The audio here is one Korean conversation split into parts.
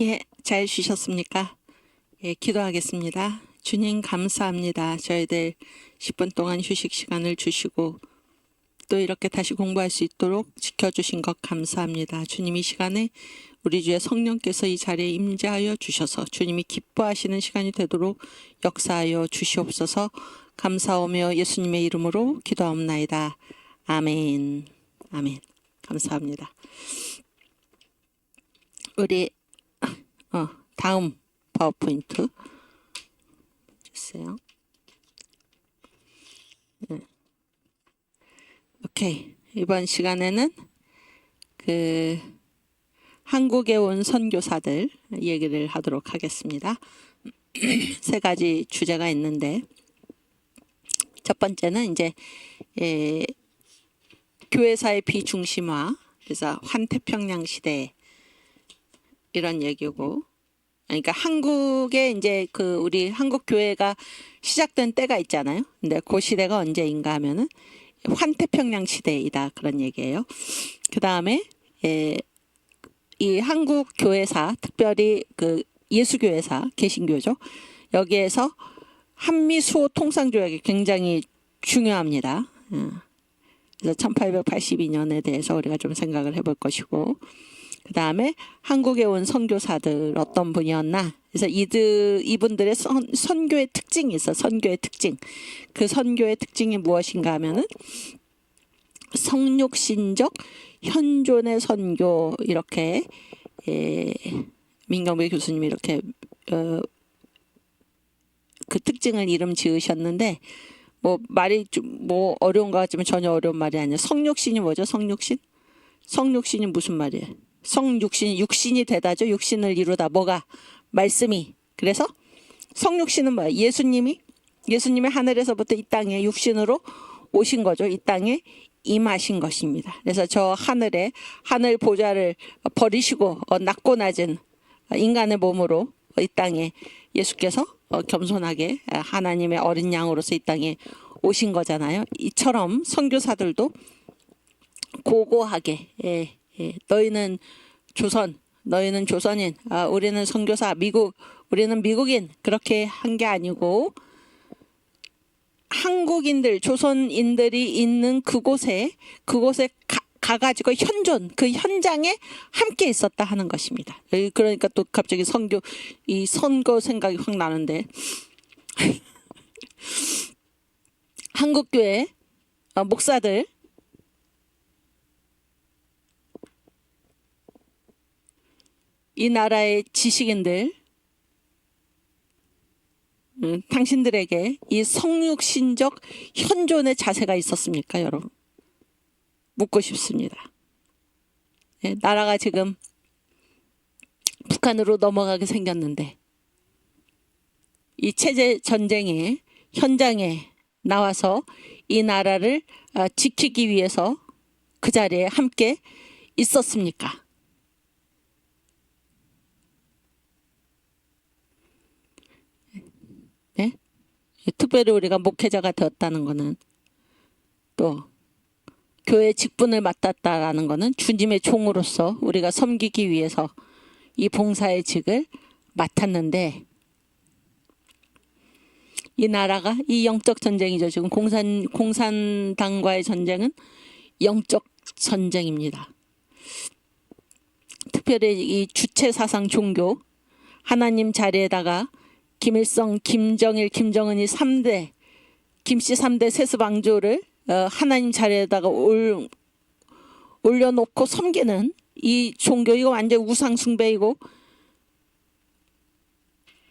예, 잘 쉬셨습니까? 예, 기도하겠습니다. 주님 감사합니다. 저희들 10분 동안 휴식 시간을 주시고 또 이렇게 다시 공부할 수 있도록 지켜주신 것 감사합니다. 주님 이 시간에 우리 주의 성령께서 이 자리에 임재하여 주셔서 주님이 기뻐하시는 시간이 되도록 역사하여 주시옵소서. 감사하며 예수님의 이름으로 기도하옵나이다. 아멘. 아멘. 감사합니다. 우리 다음 파워포인트 주세요. 네. 오케이. 이번 시간에는 한국에 온 선교사들 얘기를 하도록 하겠습니다. 세 가지 주제가 있는데 첫 번째는 이제 교회사의 비중심화, 그래서 환태평양 시대 이런 얘기고, 그러니까 한국에 이제 우리 한국 교회가 시작된 때가 있잖아요. 근데 그 시대가 언제인가 하면은 환태평양 시대이다 그런 얘기예요. 그 다음에 이 한국 교회사, 특별히 예수교회사, 개신교죠. 여기에서 한미 수호 통상조약이 굉장히 중요합니다. 그래서 1882년에 대해서 우리가 좀 생각을 해볼 것이고, 그 다음에 한국에 온 선교사들 어떤 분이었나. 그래서 이분들의 선교의 특징이 있어. 선교의 특징. 그 선교의 특징이 무엇인가 하면은 성육신적 현존의 선교, 이렇게 민경배 교수님이 이렇게 그 특징을 이름 지으셨는데, 말이 좀 어려운 것 같지만 전혀 어려운 말이 아니에요. 성육신이 뭐죠? 성육신이 무슨 말이에요? 육신이 되다죠. 육신을 이루다. 뭐가? 말씀이. 그래서 성육신은 뭐야? 예수님이 하늘에서부터 이 땅에 육신으로 오신 거죠. 이 땅에 임하신 것입니다. 그래서 저 하늘 보좌를 버리시고 낮고 낮은 인간의 몸으로 이 땅에 예수께서 겸손하게 하나님의 어린 양으로서 이 땅에 오신 거잖아요. 이처럼 선교사들도 고고하게 너희는 조선인, 우리는 선교사, 우리는 미국인, 그렇게 한 게 아니고 한국인들, 조선인들이 있는 그곳에 가가지고 그 현장에 함께 있었다 하는 것입니다. 그러니까 또 갑자기 선거 생각이 확 나는데 한국교회 목사들, 이 나라의 지식인들, 당신들에게 이 성육신적 현존의 자세가 있었습니까, 여러분? 묻고 싶습니다. 나라가 지금 북한으로 넘어가게 생겼는데 이 체제 전쟁의 현장에 나와서 이 나라를 지키기 위해서 그 자리에 함께 있었습니까? 네? 특별히 우리가 목회자가 되었다는 것은, 또 교회 직분을 맡았다라는 것은 주님의 종으로서 우리가 섬기기 위해서 이 봉사의 직을 맡았는데, 이 나라가 이 영적 전쟁이죠. 지금 공산당과의 전쟁은 영적 전쟁입니다. 특별히 이 주체 사상 종교, 하나님 자리에다가 김일성, 김정일, 김정은이 3대, 김씨 3대 세습왕조를 하나님 자리에다가 올려놓고 섬기는 이 종교, 이거 완전 우상 숭배이고,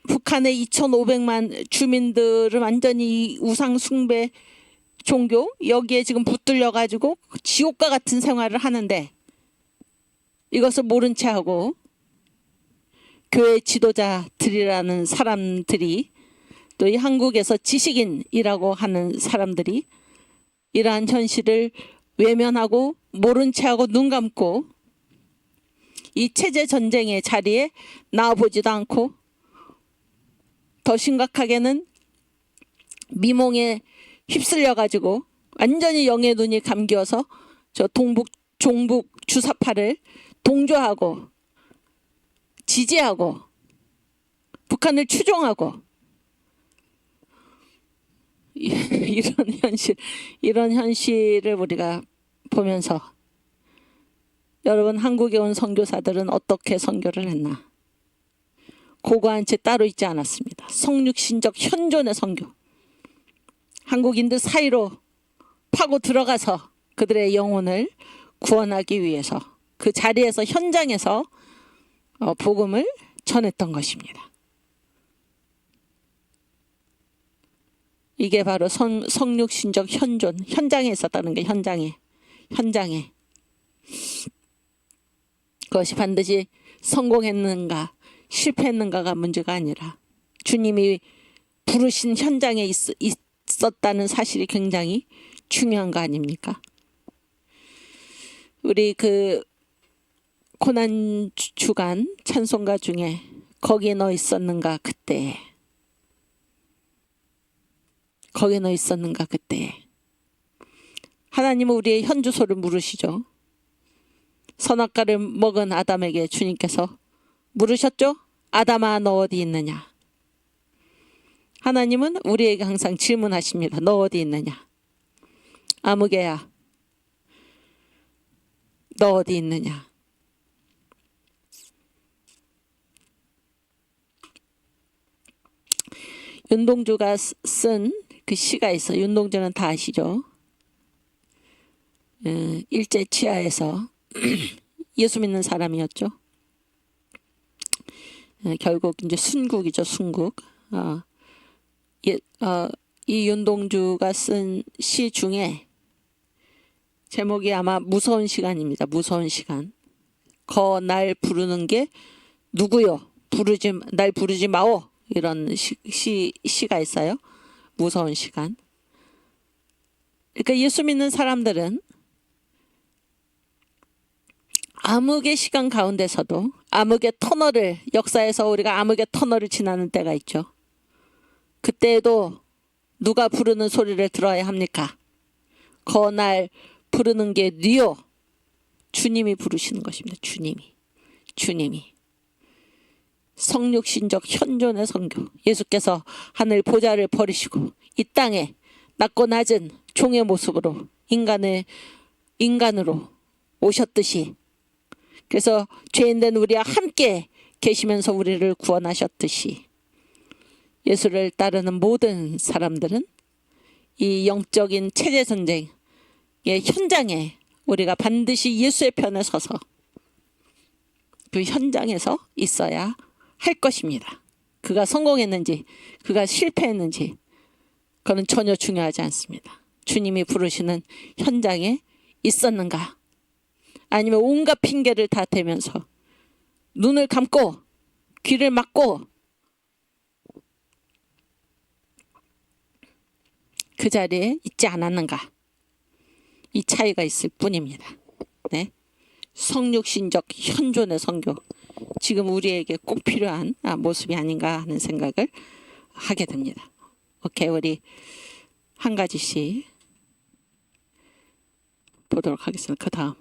북한의 2,500만 주민들을 완전히 우상 숭배 종교, 여기에 지금 붙들려 가지고 지옥과 같은 생활을 하는데, 이것을 모른 채 하고 교회 지도자들이라는 사람들이, 또 이 한국에서 지식인이라고 하는 사람들이 이러한 현실을 외면하고 모른 채 하고 눈 감고 이 체제 전쟁의 자리에 나와보지도 않고, 더 심각하게는 미몽에 휩쓸려 가지고 완전히 영의 눈이 감겨서 저 종북 주사파를 동조하고 지지하고 북한을 추종하고 이런 현실을 우리가 보면서 여러분, 한국에 온 선교사들은 어떻게 선교를 했나? 고고한 채 따로 있지 않았습니다. 성육신적 현존의 선교. 한국인들 사이로 파고 들어가서 그들의 영혼을 구원하기 위해서 그 자리에서, 현장에서 복음을 전했던 것입니다. 이게 바로 성육신적 현존, 현장에 있었다는 게, 현장에. 그것이 반드시 성공했는가 실패했는가가 문제가 아니라 주님이 부르신 현장에 있었다는 사실이 굉장히 중요한 거 아닙니까? 우리 그 고난 주간 찬송가 중에 거기에 너 있었는가 그때, 거기에 너 있었는가 그때. 하나님은 우리의 현주소를 물으시죠. 선악과를 먹은 아담에게 주님께서 물으셨죠? 아담아, 너 어디 있느냐? 하나님은 우리에게 항상 질문하십니다. 너 어디 있느냐? 아무개야, 너 어디 있느냐? 윤동주가 쓴 그 시가 있어. 윤동주는 다 아시죠? 일제 치하에서 예수 믿는 사람이었죠. 결국 이제 순국이죠, 순국. 이 윤동주가 쓴 시 중에 제목이 아마 무서운 시간입니다. 무서운 시간. 날 부르는 게 누구요? 날 부르지 마오. 이런 시가 있어요. 무서운 시간. 그러니까 예수 믿는 사람들은 암흑의 시간 가운데서도 암흑의 터널을, 역사에서 우리가 암흑의 터널을 지나는 때가 있죠. 그때에도 누가 부르는 소리를 들어야 합니까? 날 부르는 게 니요. 주님이 부르시는 것입니다. 주님이. 성육신적 현존의 선교. 예수께서 하늘 보좌를 버리시고 이 땅에 낮고 낮은 종의 모습으로 인간으로 오셨듯이, 그래서 죄인된 우리와 함께 계시면서 우리를 구원하셨듯이, 예수를 따르는 모든 사람들은 이 영적인 체제전쟁의 현장에 우리가 반드시 예수의 편에 서서 그 현장에서 있어야 할 것입니다. 그가 성공했는지 그가 실패했는지 그건 전혀 중요하지 않습니다. 주님이 부르시는 현장에 있었는가, 아니면 온갖 핑계를 다 대면서 눈을 감고 귀를 막고 그 자리에 있지 않았는가, 이 차이가 있을 뿐입니다. 네. 성육신적 현존의 선교, 지금 우리에게 꼭 필요한 모습이 아닌가 하는 생각을 하게 됩니다. 오케이, 우리 한 가지씩 보도록 하겠습니다. 그 다음.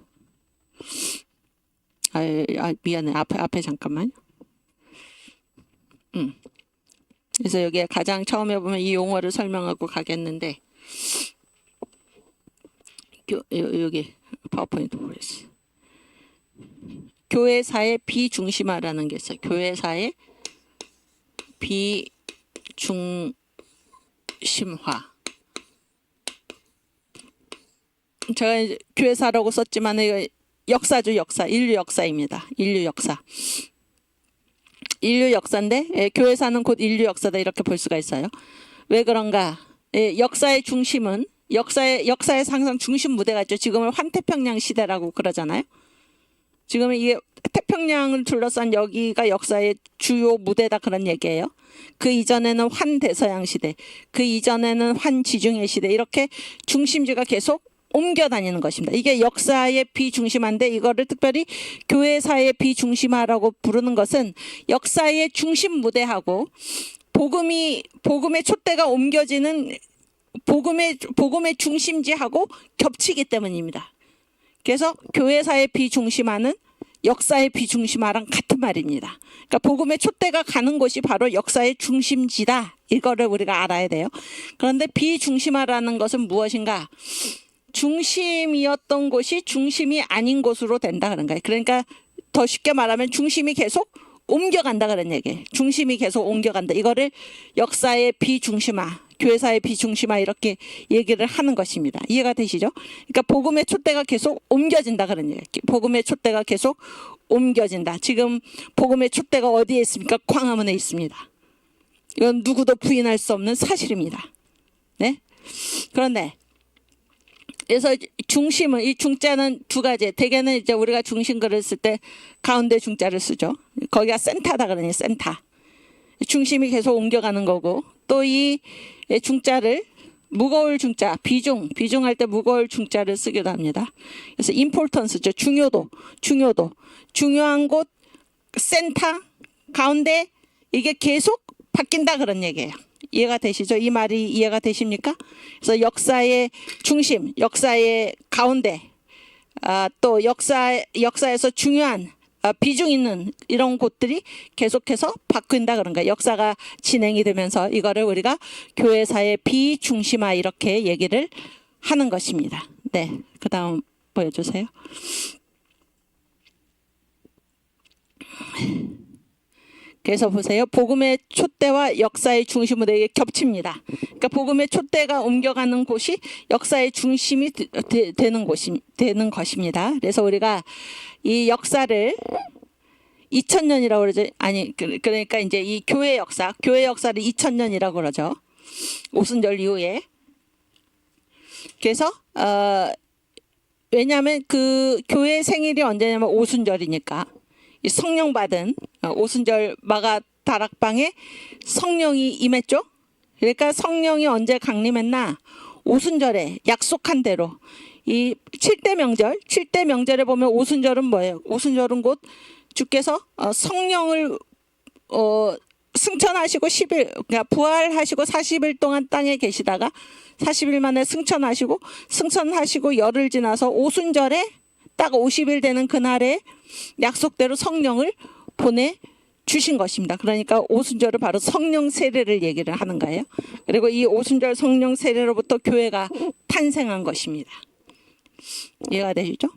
미안해. 앞에 잠깐만요. 그래서 여기에 가장 처음에 보면 이 용어를 설명하고 가겠는데, 여기 파워포인트 보겠어요. 교회사의 비중심화라는 게 있어요. 교회사의 비중심화. 제가 교회사라고 썼지만 이거 역사죠, 역사. 인류 역사입니다. 인류 역사. 인류 역사인데 교회사는 곧 인류 역사다, 이렇게 볼 수가 있어요. 왜 그런가? 역사의 중심은 역사의 항상 중심 무대가 있죠. 지금은 환태평양 시대라고 그러잖아요. 지금은 이게 태평양을 둘러싼 여기가 역사의 주요 무대다, 그런 얘기예요. 그 이전에는 환대서양 시대, 그 이전에는 환지중해 시대, 이렇게 중심지가 계속 옮겨 다니는 것입니다. 이게 역사의 비중심화인데, 이거를 특별히 교회사의 비중심화라고 부르는 것은 역사의 중심 무대하고 복음의 촛대가 옮겨지는 복음의 중심지하고 겹치기 때문입니다. 그래서 교회사의 비중심화는 역사의 비중심화랑 같은 말입니다. 그러니까 복음의 촛대가 가는 곳이 바로 역사의 중심지다. 이거를 우리가 알아야 돼요. 그런데 비중심화라는 것은 무엇인가? 중심이었던 곳이 중심이 아닌 곳으로 된다 그런 거예요. 그러니까 더 쉽게 말하면 중심이 계속 옮겨간다 그런 얘기예요. 중심이 계속 옮겨간다. 이거를 역사의 비중심화, 교회사의 비중심화 이렇게 얘기를 하는 것입니다. 이해가 되시죠? 그러니까 복음의 촛대가 계속 옮겨진다 그런 얘기예요. 복음의 촛대가 계속 옮겨진다. 지금 복음의 촛대가 어디에 있습니까? 광화문에 있습니다. 이건 누구도 부인할 수 없는 사실입니다. 네? 그런데 그래서 중심은 이 중자는 두 가지. 대개는 이제 우리가 중심글을 쓸 때 가운데 중자를 쓰죠. 거기가 센터다 그러니 센터. 중심이 계속 옮겨가는 거고 또 이 중자를 무거울 중자 비중할 때 무거울 중자를 쓰기도 합니다. 그래서 importance죠. 중요도 중요한 곳 센터 가운데 이게 계속 바뀐다 그런 얘기예요. 이해가 되시죠? 이 말이 이해가 되십니까? 그래서 역사의 중심, 역사의 가운데, 또 역사에서 중요한 비중 있는 이런 곳들이 계속해서 바뀐다 그런 거예요. 역사가 진행이 되면서 이거를 우리가 교회사의 비중심화 이렇게 얘기를 하는 것입니다. 네, 그 다음 보여주세요. 그래서 보세요. 복음의 촛대와 역사의 중심으로 이게 겹칩니다. 그러니까 복음의 촛대가 옮겨가는 곳이 역사의 중심이 되는 것입니다. 그래서 우리가 이 역사를 2000년이라고 그러죠. 아니 그러니까 이제 이 교회 역사를 2000년이라고 그러죠. 오순절 이후에. 그래서 왜냐하면 그 교회 생일이 언제냐면 오순절이니까. 이 성령 받은 오순절 마가 다락방에 성령이 임했죠. 그러니까 성령이 언제 강림했나? 오순절에 약속한 대로 이 7대 명절에 보면 오순절은 뭐예요? 오순절은 곧 주께서 성령을 승천하시고 10일 그러니까 부활하시고 40일 동안 땅에 계시다가 40일 만에 승천하시고 열흘 지나서 오순절에 딱 50일 되는 그날에 약속대로 성령을 보내주신 것입니다. 그러니까 오순절은 바로 성령 세례를 얘기를 하는 거예요. 그리고 이 오순절 성령 세례로부터 교회가 탄생한 것입니다. 이해가 되시죠?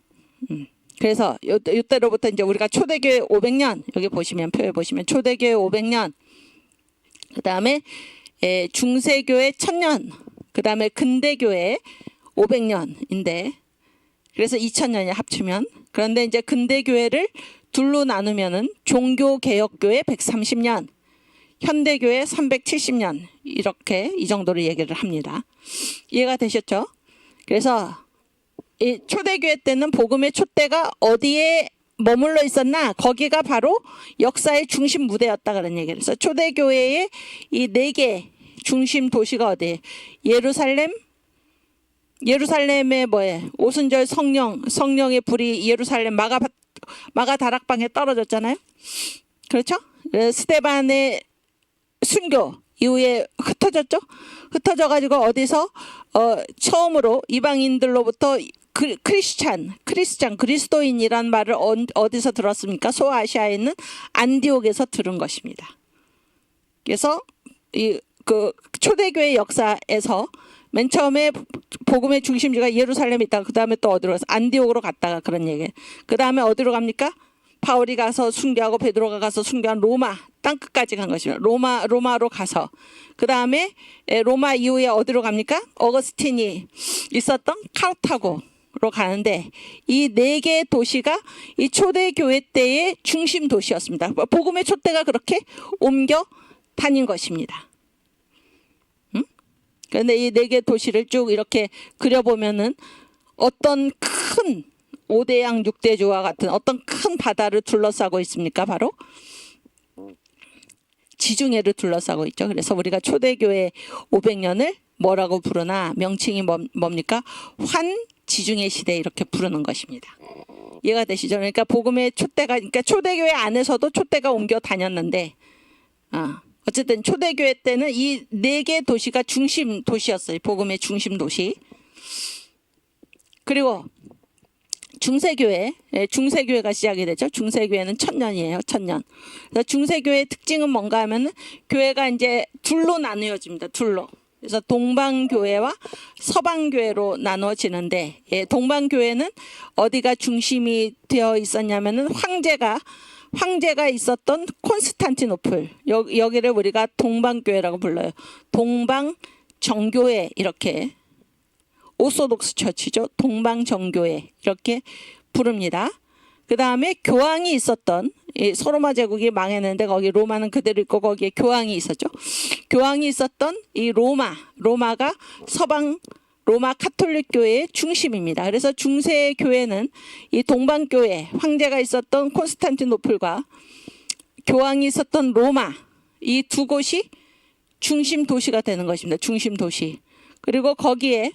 그래서 이때로부터 이제 우리가 초대교회 500년 여기 보시면 표에 보시면 초대교회 500년 그 다음에 중세교회 1000년 그 다음에 근대교회 500년인데 그래서 2000년이 합치면 그런데 이제 근대교회를 둘로 나누면은 종교개혁교회 130년, 현대교회 370년 이렇게 이 정도로 얘기를 합니다. 이해가 되셨죠? 그래서 이 초대교회 때는 복음의 촛대가 어디에 머물러 있었나? 거기가 바로 역사의 중심 무대였다 그런 얘기를 해서 초대교회의 이 4개 중심 도시가 어디에? 예루살렘의 뭐에 오순절 성령의 불이 예루살렘 마가 다락방에 떨어졌잖아요. 그렇죠? 스데반의 순교 이후에 흩어졌죠. 흩어져 가지고 어디서 처음으로 이방인들로부터 크리스찬 그리스도인이란 말을 어디서 들었습니까? 소아시아에 있는 안디옥에서 들은 것입니다. 그래서 그 초대교회 역사에서 맨 처음에 복음의 중심지가 예루살렘에 있다가 그 다음에 또 어디로 가서 안디옥으로 갔다가 그런 얘기. 그 다음에 어디로 갑니까? 바울이 가서 순교하고 베드로가 가서 순교한 로마 땅끝까지 간 것입니다. 로마로 가서 그 다음에 로마 이후에 어디로 갑니까? 어거스틴이 있었던 카르타고로 가는데 이 4개의 도시가 이 초대교회 때의 중심 도시였습니다. 복음의 촛대가 그렇게 옮겨 다닌 것입니다. 그런데 이 4개 도시를 쭉 이렇게 그려보면은 어떤 큰 5대양 6대주와 같은 어떤 큰 바다를 둘러싸고 있습니까? 바로 지중해를 둘러싸고 있죠. 그래서 우리가 초대교회 500년을 뭐라고 부르나 명칭이 뭡니까? 환지중해 시대 이렇게 부르는 것입니다. 이해가 되시죠? 그러니까 복음의 촛대가 그러니까 초대교회 안에서도 촛대가 옮겨 다녔는데 어쨌든 초대교회 때는 이 4개 도시가 중심 도시였어요. 복음의 중심 도시. 그리고 중세교회, 중세교회가 시작이 되죠. 중세교회는 1000년이에요. 1000년. 그래서 중세교회의 특징은 뭔가 하면은 교회가 이제 둘로 나누어집니다. 둘로. 그래서 동방교회와 서방교회로 나누어지는데, 동방교회는 어디가 중심이 되어 있었냐면은 황제가 있었던 콘스탄티노플, 여기를 우리가 동방교회라고 불러요. 동방정교회, 이렇게 오소독스 처치죠. 동방정교회 이렇게 부릅니다. 그 다음에 교황이 있었던, 소로마 제국이 망했는데 거기 로마는 그대로 있고 거기에 교황이 있었죠. 교황이 있었던 이 로마가 서방 로마 카톨릭 교회의 중심입니다. 그래서 중세 교회는 이 동방교회, 황제가 있었던 콘스탄티노플과 교황이 있었던 로마, 이 두 곳이 중심 도시가 되는 것입니다. 중심 도시. 그리고 거기에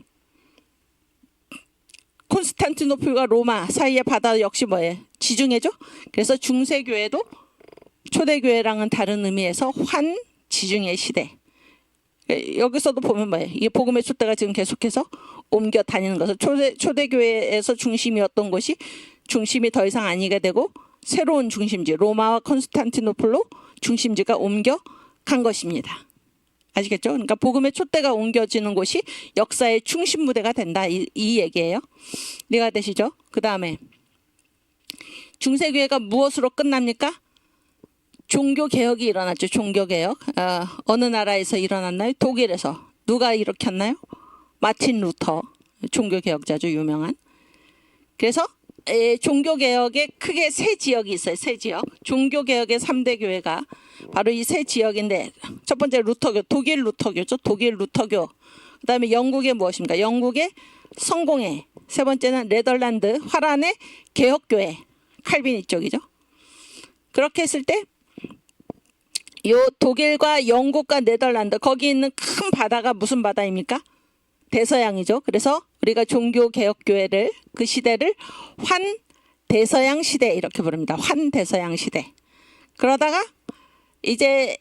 콘스탄티노플과 로마 사이의 바다 역시 뭐예요? 지중해죠. 그래서 중세교회도 초대교회랑은 다른 의미에서 환지중해 시대. 여기서도 보면 뭐예요? 이 복음의 촛대가 지금 계속해서 옮겨 다니는 것을 초대교회에서 중심이었던 곳이 중심이 더 이상 아니게 되고 새로운 중심지 로마와 콘스탄티노플로 중심지가 옮겨 간 것입니다. 아시겠죠? 그러니까 복음의 촛대가 옮겨지는 곳이 역사의 중심 무대가 된다, 이 얘기예요. 이해가 되시죠? 그 다음에 중세교회가 무엇으로 끝납니까? 종교개혁이 일어났죠. 종교개혁. 어느 나라에서 일어났나요? 독일에서. 누가 일으켰나요? 마틴 루터, 종교개혁자죠. 유명한. 그래서 종교개혁에 크게 세 지역이 있어요. 세 지역. 종교개혁의 3대 교회가 바로 이 세 지역인데, 첫 번째 루터교, 독일 루터교죠. 독일 루터교. 그 다음에 영국의 무엇입니까? 영국의 성공회. 세 번째는 네덜란드 화란의 개혁교회. 칼빈 이쪽이죠. 그렇게 했을 때 요 독일과 영국과 네덜란드, 거기 있는 큰 바다가 무슨 바다입니까? 대서양이죠. 그래서 우리가 종교개혁교회를, 그 시대를 환대서양 시대 이렇게 부릅니다. 환대서양 시대. 그러다가 이제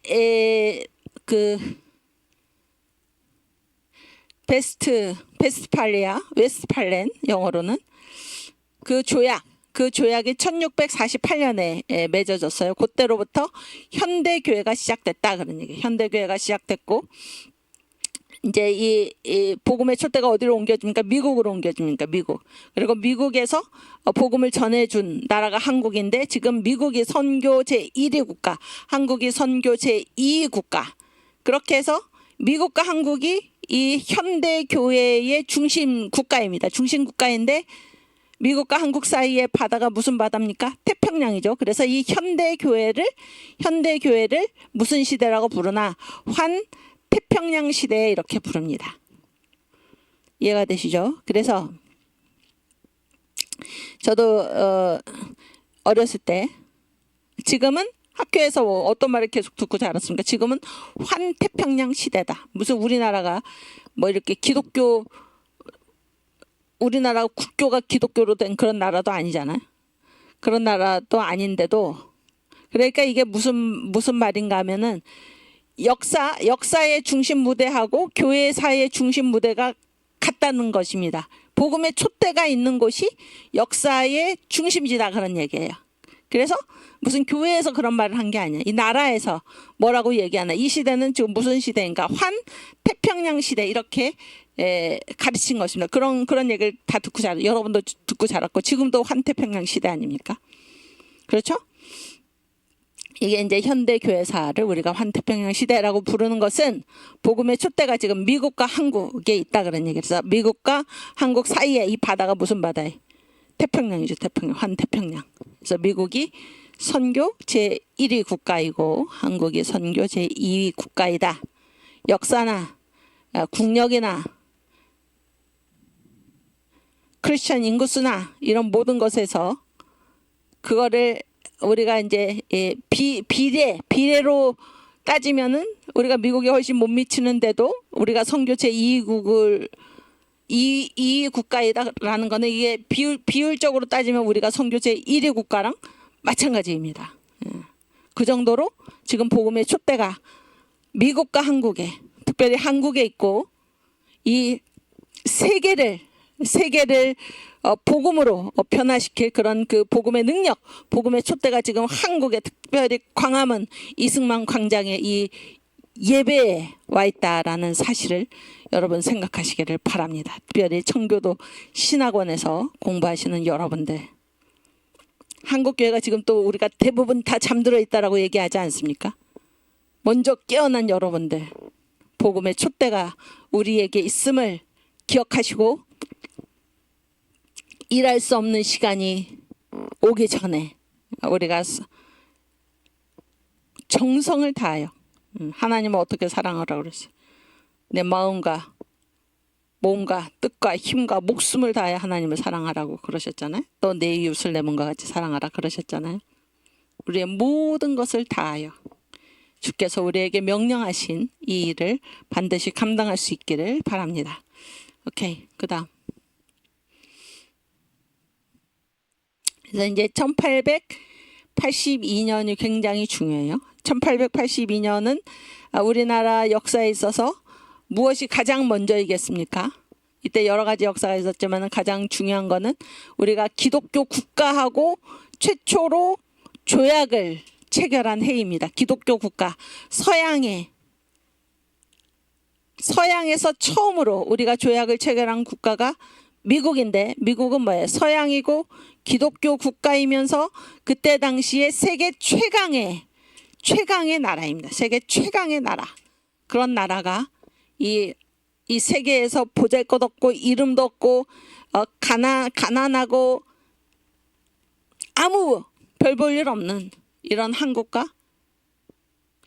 그 베스트팔리아, 웨스트팔렌 영어로는 그 조약이 1648년에 맺어졌어요. 그때로부터 현대교회가 시작됐다, 그런 얘기예요. 현대교회가 시작됐고, 이제 이 복음의 촛대가 어디로 옮겨집니까? 미국으로 옮겨집니까? 미국. 그리고 미국에서 복음을 전해준 나라가 한국인데, 지금 미국이 선교 제1위 국가, 한국이 선교 제2위 국가. 그렇게 해서 미국과 한국이 이 현대교회의 중심 국가입니다. 중심 국가인데, 미국과 한국 사이의 바다가 무슨 바다입니까? 태평양이죠. 그래서 이 현대교회를 무슨 시대라고 부르나? 환태평양 시대 이렇게 부릅니다. 이해가 되시죠? 그래서 저도 어렸을 때, 지금은 학교에서 어떤 말을 계속 듣고 자랐습니까? 지금은 환태평양 시대다. 무슨 우리나라가 뭐 이렇게 우리나라 국교가 기독교로 된 그런 나라도 아니잖아요. 그런 나라도 아닌데도, 그러니까 이게 무슨 말인가 하면은 역사의 중심 무대하고 교회사의 중심 무대가 같다는 것입니다. 복음의 촛대가 있는 곳이 역사의 중심지다, 그런 얘기예요. 그래서 무슨 교회에서 그런 말을 한 게 아니야. 이 나라에서 뭐라고 얘기하나. 이 시대는 지금 무슨 시대인가? 환태평양 시대 이렇게 가르친 것입니다. 그런 얘기를 다 듣고 여러분도 듣고 자랐고, 지금도 환태평양 시대 아닙니까? 그렇죠? 이게 이제 현대교회사를 우리가 환태평양 시대라고 부르는 것은 복음의 촛대가 지금 미국과 한국에 있다, 그런 얘기. 그래서 미국과 한국 사이에 이 바다가 무슨 바다예요? 태평양이죠. 태평양, 환태평양. 그래서 미국이 선교 제1위 국가이고 한국이 선교 제2위 국가이다. 역사나 국력이나 크리스천 인구수나 이런 모든 것에서 그거를 우리가 이제 비례로 따지면은 우리가 미국에 훨씬 못 미치는데도 우리가 선교 제2위 국가이다라는 거는, 이게 비율적으로 따지면 우리가 선교 제1위 국가랑 마찬가지입니다. 그 정도로 지금 복음의 촛대가 미국과 한국에, 특별히 한국에 있고, 이 세계를 세계를 복음으로 변화시킬 그런 그 복음의 능력, 복음의 촛대가 지금 한국에, 특별히 광화문 이승만 광장에 이 예배에 와 있다라는 사실을 여러분 생각하시기를 바랍니다. 특별히 청교도 신학원에서 공부하시는 여러분들, 한국교회가 지금 또 우리가 대부분 다 잠들어 있다라고 얘기하지 않습니까? 먼저 깨어난 여러분들, 복음의 촛대가 우리에게 있음을 기억하시고 일할 수 없는 시간이 오기 전에 우리가 정성을 다하여, 하나님은 어떻게 사랑하라고 그랬어요? 내 마음과 몸과 뜻과 힘과 목숨을 다해 하나님을 사랑하라고 그러셨잖아요. 또 내 이웃을 내 몸과 같이 사랑하라 그러셨잖아요. 우리의 모든 것을 다하여 주께서 우리에게 명령하신 이 일을 반드시 감당할 수 있기를 바랍니다. 오케이, 그 다음. 그래서 이제 1882년이 굉장히 중요해요. 1882년은 우리나라 역사에 있어서 무엇이 가장 먼저이겠습니까? 이때 여러 가지 역사가 있었지만 가장 중요한 거는 우리가 기독교 국가하고 최초로 조약을 체결한 해입니다. 기독교 국가, 서양에서 처음으로 우리가 조약을 체결한 국가가 미국인데, 미국은 뭐예요? 서양이고 기독교 국가이면서 그때 당시에 세계 최강의 나라입니다. 세계 최강의 나라. 그런 나라가 이 세계에서 보잘것없고 이름도 없고 가난하고 아무 별 볼 일 없는 이런 한국과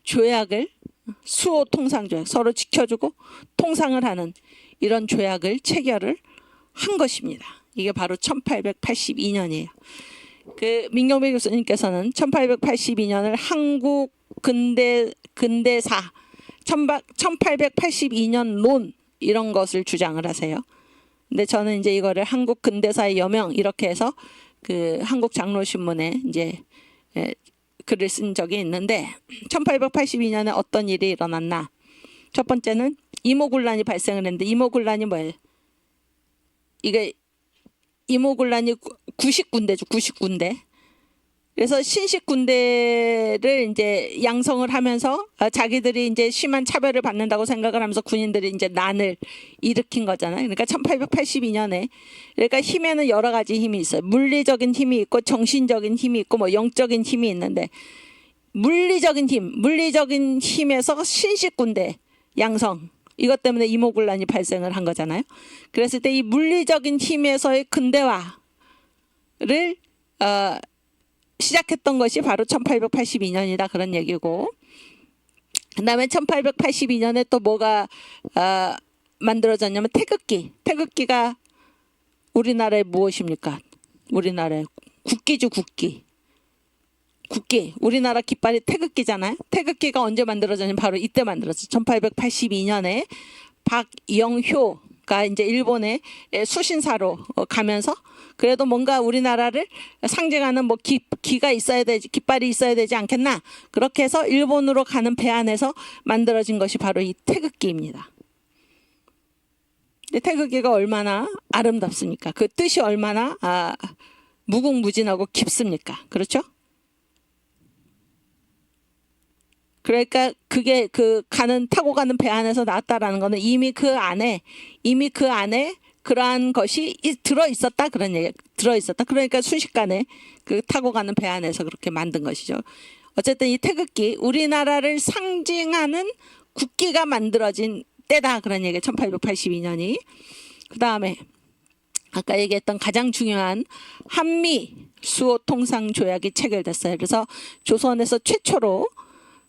조약을, 수호 통상 조약, 서로 지켜주고 통상을 하는 이런 조약을 체결을 한 것입니다. 이게 바로 1882년이에요. 그 민경배 교수님께서는 1882년을 한국 근대사 1882년 론 이런 것을 주장을 하세요. 근데 저는 이제 이거를 한국 근대사의 여명 이렇게 해서 그 한국 장로신문에 이제 글을 쓴 적이 있는데, 1882년에 어떤 일이 일어났나? 첫 번째는 이모군란이 발생을 했는데, 이모군란이 뭐예요? 이게 이모군란이 90군데죠. 90군데. 그래서 신식 군대를 이제 양성을 하면서 자기들이 이제 심한 차별을 받는다고 생각을 하면서 군인들이 이제 난을 일으킨 거잖아요. 그러니까 1882년에, 그러니까 힘에는 여러 가지 힘이 있어요. 물리적인 힘이 있고 정신적인 힘이 있고 뭐 영적인 힘이 있는데, 물리적인 힘에서 신식 군대 양성, 이것 때문에 이모군란이 발생을 한 거잖아요. 그랬을 때 이 물리적인 힘에서의 근대화를 시작했던 것이 바로 1882년이다 그런 얘기고, 그 다음에 1882년에 또 뭐가 만들어졌냐면 태극기가 우리나라의 무엇입니까? 우리나라의 국기죠. 국기. 우리나라 깃발이 태극기잖아요. 태극기가 언제 만들어졌냐면 바로 이때 만들어졌어요. 1882년에 박영효가 이제 일본의 수신사로 가면서 그래도 뭔가 우리나라를 상징하는 뭐 기가 있어야 되지, 깃발이 있어야 되지 않겠나? 그렇게 해서 일본으로 가는 배 안에서 만들어진 것이 바로 이 태극기입니다. 근데 태극기가 얼마나 아름답습니까? 그 뜻이 얼마나 무궁무진하고 깊습니까? 그렇죠? 그러니까 그게 타고 가는 배 안에서 나왔다라는 거는 이미 그 안에 그러한 것이 들어있었다 그런 얘기. 들어있었다. 그러니까 순식간에 그 타고 가는 배 안에서 그렇게 만든 것이죠. 어쨌든 이 태극기, 우리나라를 상징하는 국기가 만들어진 때다 그런 얘기. 1882년이. 그 다음에 아까 얘기했던 가장 중요한 한미 수호 통상 조약이 체결됐어요. 그래서 조선에서 최초로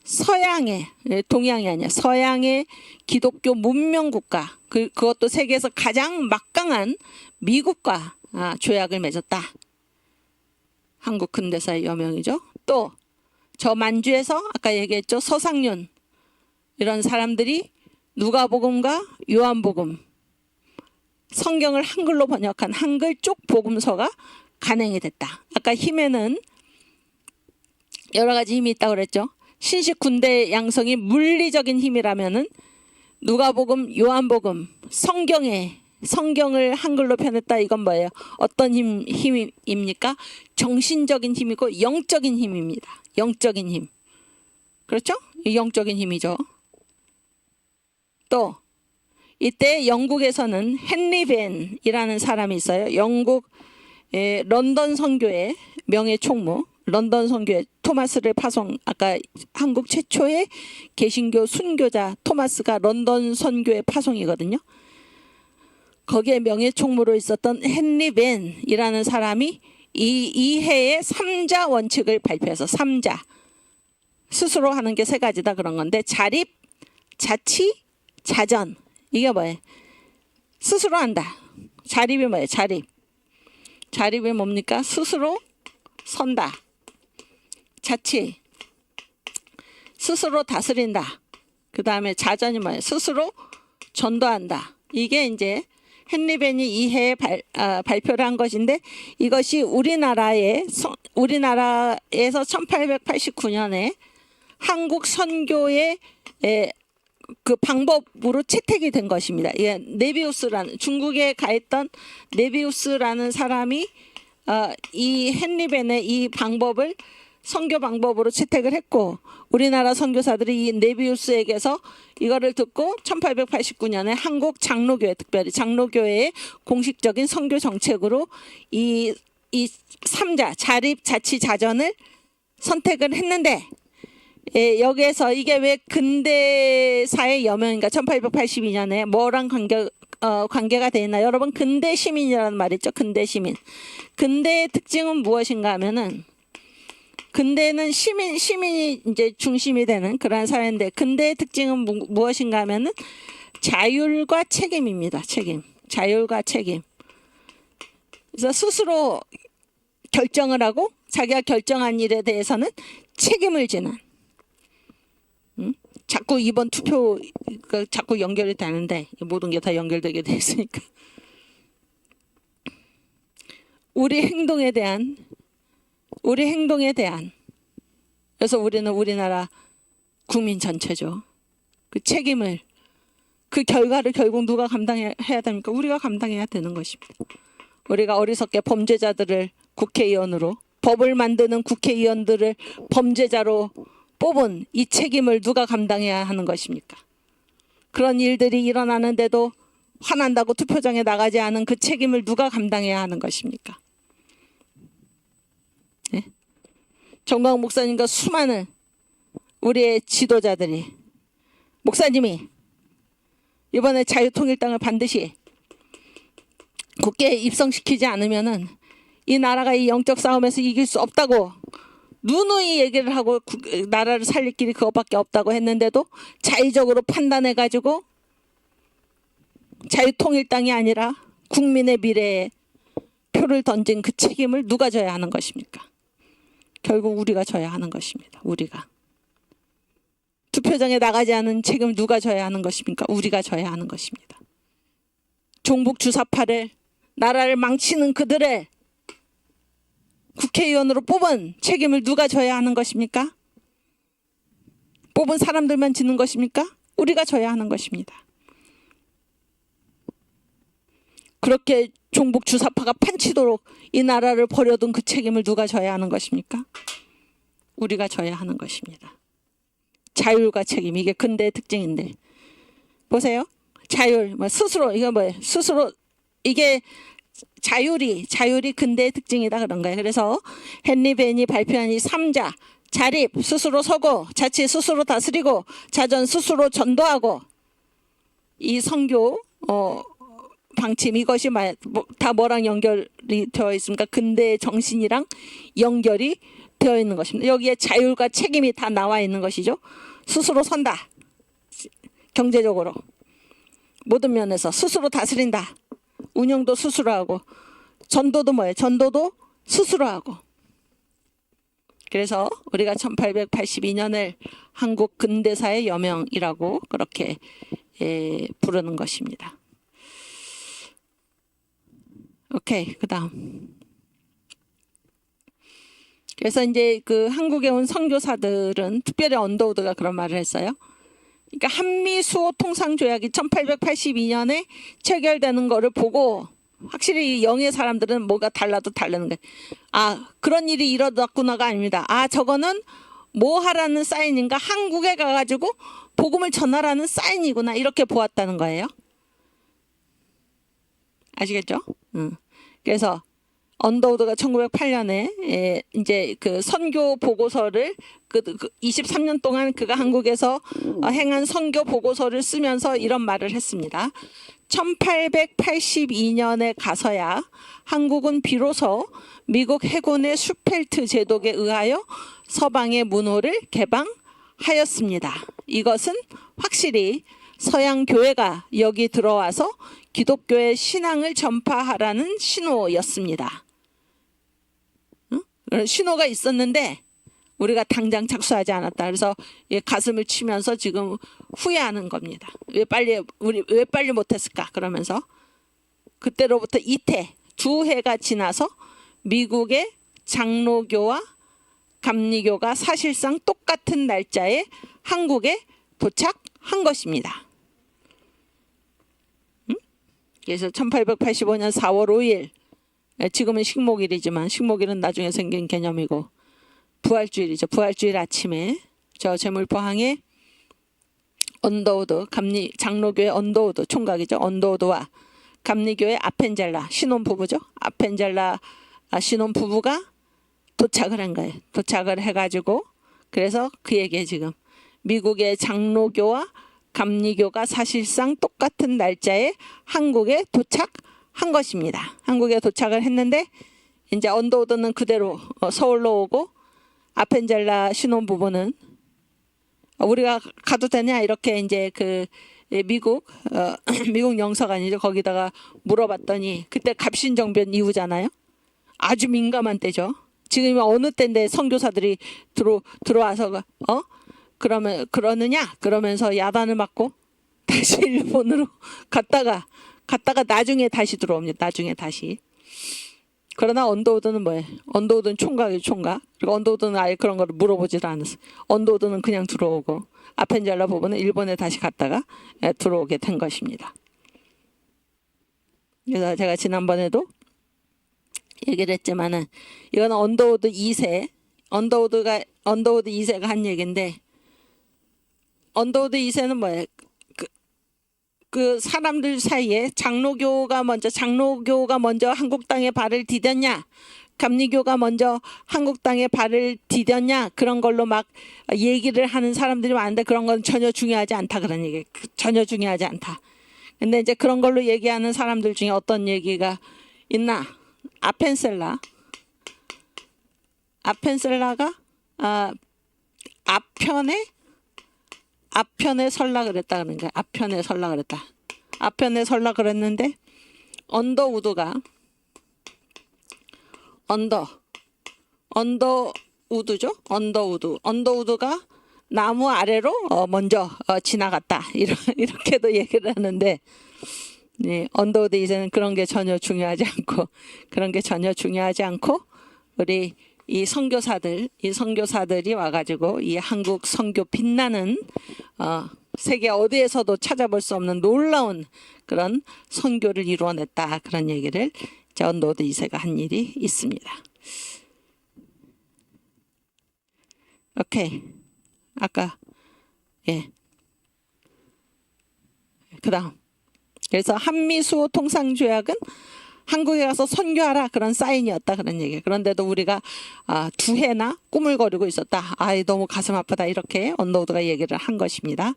서양의, 동양이 아니야, 서양의 기독교 문명국가, 그것도 세계에서 가장 막강한 미국과 조약을 맺었다. 한국 근대사의 여명이죠. 또 저 만주에서 아까 얘기했죠. 서상륜 이런 사람들이 누가복음과 요한복음, 성경을 한글로 번역한 한글 쪽 복음서가 간행이 됐다. 아까 힘에는 여러 가지 힘이 있다고 그랬죠. 신식 군대 양성이 물리적인 힘이라면은 누가복음, 요한복음, 성경의 성경을 한글로 편했다. 이건 뭐예요? 어떤 힘입니까? 정신적인 힘이고 영적인 힘입니다. 영적인 힘. 그렇죠? 영적인 힘이죠. 또 이때 영국에서는 헨리 벤이라는 사람이 있어요. 영국 런던 선교회 명예 총무, 런던 선교회 토마스를 파송, 아까 한국 최초의 개신교 순교자 토마스가 런던 선교회 파송이거든요. 거기에 명예 총무로 있었던 헨리 벤이라는 사람이 이 해의 3자 원칙을 발표해서 3자 스스로 하는 게 3가지다 그런 건데 자립, 자치, 자전. 이게 뭐예요? 스스로 한다. 자립이 뭐예요? 자립. 자립이 뭡니까? 스스로 선다. 자치. 스스로 다스린다. 그 다음에 자전이 뭐예요? 스스로 전도한다. 이게 이제 헨리 벤이 이 해에 발표를 한 것인데 이것이 우리나라에서 1889년에 한국 선교의 그 방법으로 채택이 된 것입니다. 예, 네비우스라는 중국에 가 있던 네비우스라는 사람이 이 헨리 벤의 이 방법을 선교 방법으로 채택을 했고 우리나라 선교사들이 이 네비우스에게서 이거를 듣고 1889년에 한국 장로교회 특별히 장로교회의 공식적인 선교 정책으로 이 3자 자립 자치 자전을 선택을 했는데 여기에서 이게 왜 근대사의 여명인가 1882년에 뭐랑 관계가 되어 있나 여러분 근대 시민이라는 말 있죠. 근대 시민. 근대의 특징은 무엇인가 하면은 근대는 시민이 이제 중심이 되는 그러한 사회인데 근대의 특징은 무엇인가 하면은 자율과 책임입니다. 책임. 자율과 책임. 그래서 스스로 결정을 하고 자기가 결정한 일에 대해서는 책임을 지는. 자꾸 이번 투표가 자꾸 연결이 되는데 모든 게 다 연결되게 돼 있으니까 우리 행동에 대한 그래서 우리는 우리나라 국민 전체죠. 그 책임을 그 결과를 결국 누가 감당해야 됩니까? 우리가 감당해야 되는 것입니다. 우리가 어리석게 범죄자들을 국회의원으로 법을 만드는 국회의원들을 범죄자로 뽑은 이 책임을 누가 감당해야 하는 것입니까? 그런 일들이 일어나는데도 화난다고 투표장에 나가지 않은 그 책임을 누가 감당해야 하는 것입니까? 네? 정광 목사님과 수많은 우리의 지도자들이 목사님이 이번에 자유통일당을 반드시 국회에 입성시키지 않으면은 이 나라가 이 영적 싸움에서 이길 수 없다고 누누이 얘기를 하고 나라를 살릴 길이 그것밖에 없다고 했는데도 자의적으로 판단해가지고 자유통일당이 아니라 국민의 미래에 표를 던진 그 책임을 누가 져야 하는 것입니까? 결국 우리가 져야 하는 것입니다. 우리가. 투표장에 나가지 않은 책임을 누가 져야 하는 것입니까? 우리가 져야 하는 것입니다. 종북 주사파를 나라를 망치는 그들을 국회의원으로 뽑은 책임을 누가 져야 하는 것입니까? 뽑은 사람들만 지는 것입니까? 우리가 져야 하는 것입니다. 그렇게 종북 주사파가 판치도록 이 나라를 버려둔 그 책임을 누가 져야 하는 것입니까? 우리가 져야 하는 것입니다. 자율과 책임, 이게 근대의 특징인데 보세요. 자율, 스스로, 이거 뭐예요? 스스로, 이게 자율이 근대의 특징이다 그런 거예요. 그래서 헨리 벤이 발표한 이 3자 자립, 스스로 서고, 자치 스스로 다스리고, 자전 스스로 전도하고, 이 선교 방침, 이것이 다 뭐랑 연결이 되어 있습니까? 근대의 정신이랑 연결이 되어 있는 것입니다. 여기에 자율과 책임이 다 나와 있는 것이죠. 스스로 선다. 경제적으로 모든 면에서 스스로 다스린다. 운영도 스스로 하고, 전도도 뭐예요? 전도도 스스로 하고. 그래서 우리가 1882년을 한국 근대사의 여명이라고 그렇게 부르는 것입니다. 오케이, 그다음. 그래서 이제 그 한국에 온 선교사들은 특별히 언더우드가 그런 말을 했어요. 그러니까 한미 수호 통상 조약이 1882년에 체결되는 거를 보고 확실히 이 영의 사람들은 뭐가 달라도 다르는 거예요. 아, 그런 일이 일어났구나가 아닙니다. 아, 저거는 뭐 하라는 사인인가? 한국에 가가지고 복음을 전하라는 사인이구나. 이렇게 보았다는 거예요. 아시겠죠? 그래서 언더우드가 1908년에 이제 그 선교 보고서를 그 23년 동안 그가 한국에서 행한 선교 보고서를 쓰면서 이런 말을 했습니다. 1882년에 가서야 한국은 비로소 미국 해군의 슈펠트 제독에 의하여 서방의 문호를 개방하였습니다. 이것은 확실히 서양 교회가 여기 들어와서 기독교의 신앙을 전파하라는 신호였습니다. 신호가 있었는데 우리가 당장 착수하지 않았다. 그래서 가슴을 치면서 지금 후회하는 겁니다. 왜 빨리 못했을까? 그러면서 그때로부터 이태 2해가 지나서 미국의 장로교와 감리교가 사실상 똑같은 날짜에 한국에 도착한 것입니다. 그래서 1885년 4월 5일, 지금은 식목일이지만 식목일은 나중에 생긴 개념이고 부활주일이죠. 부활주일 아침에 저 제물포항에 언더우드 장로교의 언더우드 총각이죠. 언더우드와 감리교의 아펜젤라 신혼부부죠. 아펜젤라 신혼부부가 도착을 한 거예요. 도착을 해가지고 그래서 그 얘기에 지금 미국의 장로교와 감리교가 사실상 똑같은 날짜에 한국에 도착한 것입니다. 한국에 도착을 했는데 이제 언더우드는 그대로 서울로 오고 아펜젤라 신혼부부는 우리가 가도 되냐 이렇게 이제 그 미국 영사관이죠. 거기다가 물어봤더니 그때 갑신정변 이후잖아요. 아주 민감한 때죠. 지금 어느 때인데 선교사들이 들어와서 그러느냐 그러면서 야단을 맞고 다시 일본으로 갔다가 나중에 다시 들어옵니다. 나중에 다시. 그러나 언더우드는 뭐예요? 언더우드는 총각이에요. 총각. 그리고 언더우드는 아예 그런 거를 물어보지도 않았어요. 언더우드는 그냥 들어오고 아펜젤라 부부는 일본에 다시 갔다가 들어오게 된 것입니다. 그래서 제가 지난번에도 얘기를 했지만은 이건 언더우드 2세 언더우드 2세가 한 얘기인데 언더우드 2세는 뭐예요? 그 사람들 사이에 장로교가 먼저 한국 땅에 발을 디뎠냐, 감리교가 먼저 한국 땅에 발을 디뎠냐 그런 걸로 막 얘기를 하는 사람들이 많은데 그런 건 전혀 중요하지 않다 그런 얘기. 전혀 중요하지 않다. 근데 이제 그런 걸로 얘기하는 사람들 중에 어떤 얘기가 있나? 아펜셀라가 앞편에 설라 그랬다 그러는 거야. 앞편에 설라 그랬는데 언더우드가 나무 아래로 먼저 지나갔다. 이렇게도 얘기를 하는데 네, 언더우드 이제는 그런 게 전혀 중요하지 않고 우리 이 선교사들이 와가지고 이 한국 선교 빛나는 세계 어디에서도 찾아볼 수 없는 놀라운 그런 선교를 이루어냈다 그런 얘기를 언더우드 2세가 한 일이 있습니다. 오케이. 아까 그다음 그래서 한미수호 통상조약은 한국에 가서 선교하라 그런 사인이었다 그런 얘기예요. 그런데도 우리가 2해나 꾸물거리고 있었다. 너무 가슴 아프다 이렇게 언더우드가 얘기를 한 것입니다.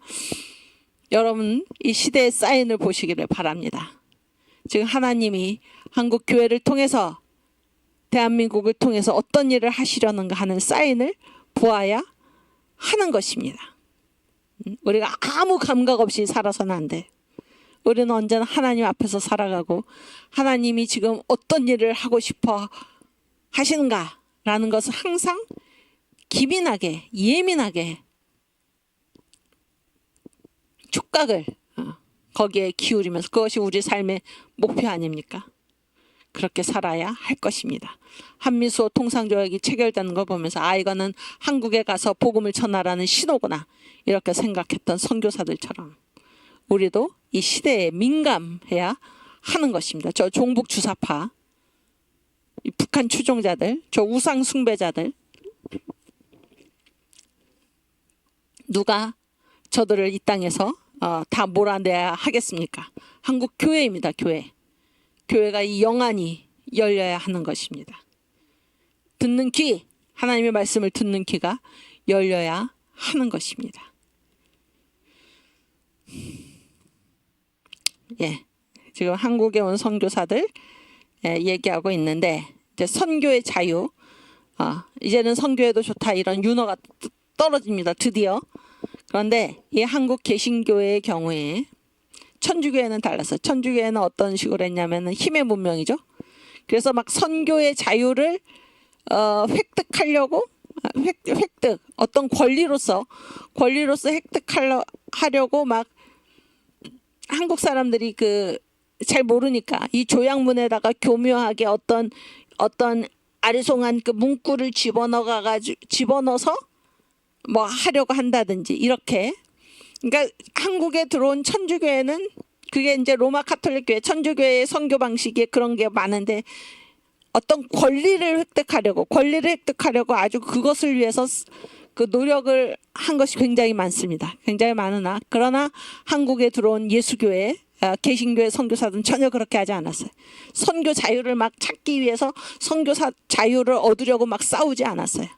여러분 이 시대의 사인을 보시기를 바랍니다. 지금 하나님이 한국 교회를 통해서 대한민국을 통해서 어떤 일을 하시려는가 하는 사인을 보아야 하는 것입니다. 우리가 아무 감각 없이 살아서는 안 돼. 우리는 언제나 하나님 앞에서 살아가고 하나님이 지금 어떤 일을 하고 싶어 하시는가라는 것을 항상 기민하게 예민하게 촉각을 거기에 기울이면서 그것이 우리 삶의 목표 아닙니까? 그렇게 살아야 할 것입니다. 한미수호 통상조약이 체결되는 거 보면서 이거는 한국에 가서 복음을 전하라는 신호구나 이렇게 생각했던 선교사들처럼 우리도 이 시대에 민감해야 하는 것입니다. 저 종북 주사파, 이 북한 추종자들, 저 우상 숭배자들, 누가 저들을 이 땅에서 다 몰아내야 하겠습니까? 한국 교회입니다. 교회가 이 영안이 열려야 하는 것입니다. 듣는 귀, 하나님의 말씀을 듣는 귀가 열려야 하는 것입니다. 예, 지금 한국에 온 선교사들 얘기하고 있는데 이제 선교의 자유, 이제는 선교해도 좋다 이런 윤허가 떨어집니다. 드디어. 그런데 이 한국 개신교회의 경우에 천주교회는 달랐어요. 천주교회는 어떤 식으로 했냐면 힘의 문명이죠. 그래서 막 선교의 자유를 획득하려고 획득 어떤 권리로서 획득하려고 막 한국 사람들이 잘 모르니까 이 조약문에다가 교묘하게 어떤 아리송한 그 문구를 집어넣어서 뭐 하려고 한다든지 이렇게. 그러니까 한국에 들어온 천주교회는 그게 이제 로마 카톨릭 교회 천주교회의 선교 방식에 그런 게 많은데 어떤 권리를 획득하려고 아주 그것을 위해서 그 노력을 한 것이 굉장히 많습니다. 굉장히 많으나 그러나 한국에 들어온 예수교회 개신교회 선교사들은 전혀 그렇게 하지 않았어요. 선교 자유를 막 찾기 위해서 선교사 자유를 얻으려고 막 싸우지 않았어요.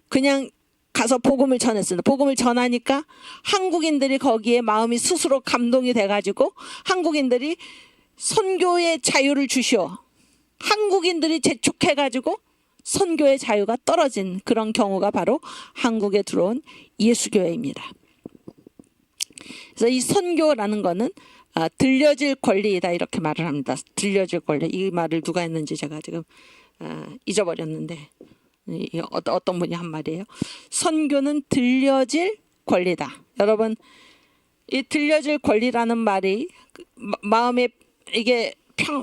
그냥 가서 복음을 전했습니다. 복음을 전하니까 한국인들이 거기에 마음이 스스로 감동이 돼가지고 한국인들이 선교의 자유를 주시오. 한국인들이 재촉해가지고 선교의 자유가 떨어진 그런 경우가 바로 한국에 들어온 예수교회입니다. 그래서 이 선교라는 거는 들려질 권리이다 이렇게 말을 합니다. 들려질 권리. 이 말을 누가 했는지 제가 지금 잊어버렸는데 어떤 분이 한 말이에요. 선교는 들려질 권리다. 여러분 이 들려질 권리라는 말이 마음에 이게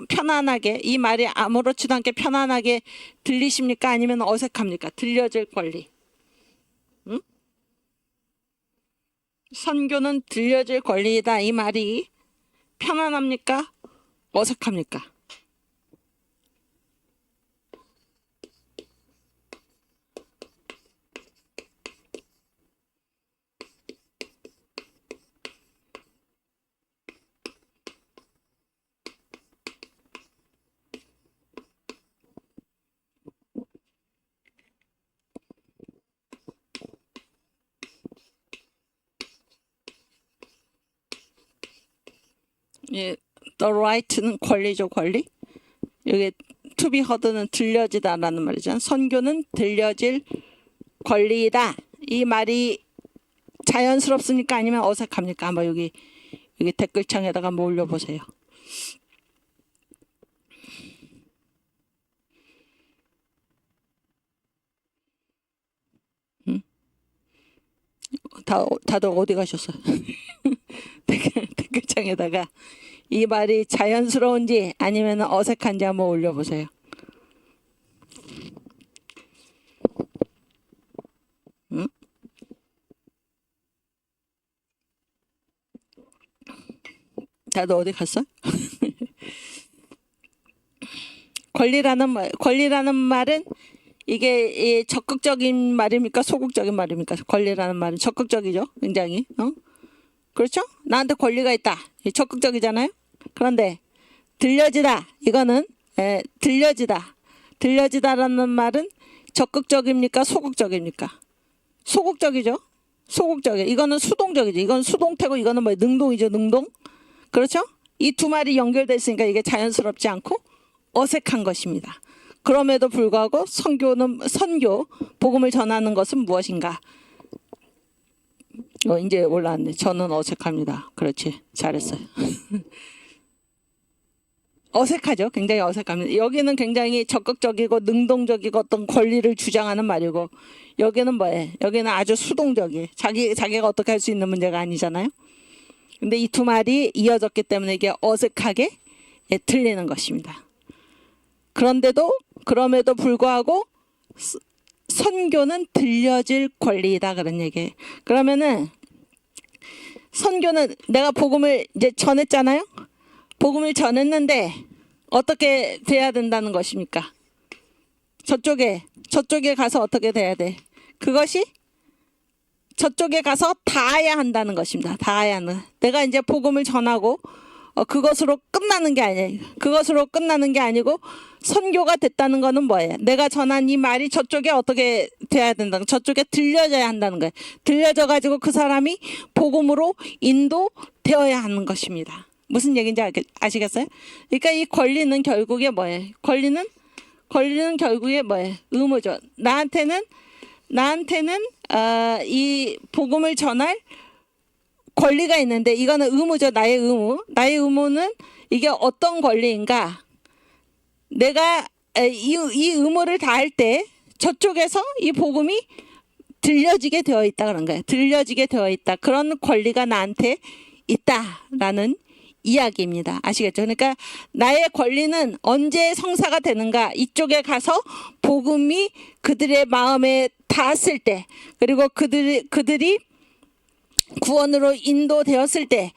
편안하게 이 말이 아무렇지도 않게 편안하게 들리십니까? 아니면 어색합니까? 들려질 권리. 응? 선교는 들려질 권리이다. 이 말이 편안합니까? 어색합니까? 예, the right는 권리죠, 권리. 여기 to be heard는 들려지다라는 말이죠. 선교는 들려질 권리이다. 이 말이 자연스럽습니까? 아니면 어색합니까? 한번 여기 댓글창에다가 한번 올려보세요. 다들 어디 가셨어요? 댓글창에다가 이 말이 자연스러운지 아니면 어색한지 한번 올려보세요. 응? 다들 어디 갔어? 권리라는 말은 이게 적극적인 말입니까? 소극적인 말입니까? 권리라는 말은 적극적이죠. 굉장히. 그렇죠? 나한테 권리가 있다. 적극적이잖아요. 그런데 들려지다. 이거는 들려지다라는 말은 적극적입니까? 소극적입니까? 소극적이죠. 소극적이에요. 이거는 수동적이죠. 이건 수동태고 이거는 뭐 능동이죠. 능동. 그렇죠? 이 두 말이 연결돼 있으니까 이게 자연스럽지 않고 어색한 것입니다. 그럼에도 불구하고 선교 복음을 전하는 것은 무엇인가? 이제 올라왔네. 저는 어색합니다. 그렇지. 잘했어요. 어색하죠. 굉장히 어색합니다. 여기는 굉장히 적극적이고 능동적이고 어떤 권리를 주장하는 말이고 여기는 뭐예요? 여기는 아주 수동적이에요. 자기가 어떻게 할 수 있는 문제가 아니잖아요. 근데 이 두 말이 이어졌기 때문에 이게 어색하게 들리는 것입니다. 그럼에도 불구하고 선교는 들려질 권리이다 그런 얘기예요. 그러면은 선교는 내가 복음을 이제 전했잖아요. 복음을 전했는데 어떻게 돼야 된다는 것입니까? 저쪽에 가서 어떻게 돼야 돼? 그것이 저쪽에 가서 닿아야 한다는 것입니다. 닿아야 하는. 내가 이제 복음을 전하고 그것으로 끝나는 게 아니에요. 그것으로 끝나는 게 아니고 선교가 됐다는 거는 뭐예요? 내가 전한 이 말이 저쪽에 어떻게 돼야 된다는, 저쪽에 들려져야 한다는 거예요. 들려져 가지고 그 사람이 복음으로 인도되어야 하는 것입니다. 무슨 얘기인지 아시겠어요? 그러니까 이 권리는 결국에 뭐예요? 권리는 결국에 뭐예요? 의무죠. 나한테는 이 복음을 전할 권리가 있는데 이거는 의무죠. 나의 의무. 나의 의무는 이게 어떤 권리인가? 내가 이 의무를 다할 때 저쪽에서 이 복음이 들려지게 되어 있다 그런 거예요. 들려지게 되어 있다. 그런 권리가 나한테 있다라는 이야기입니다. 아시겠죠? 그러니까 나의 권리는 언제 성사가 되는가? 이쪽에 가서 복음이 그들의 마음에 닿았을 때, 그리고 그들이 구원으로 인도되었을 때,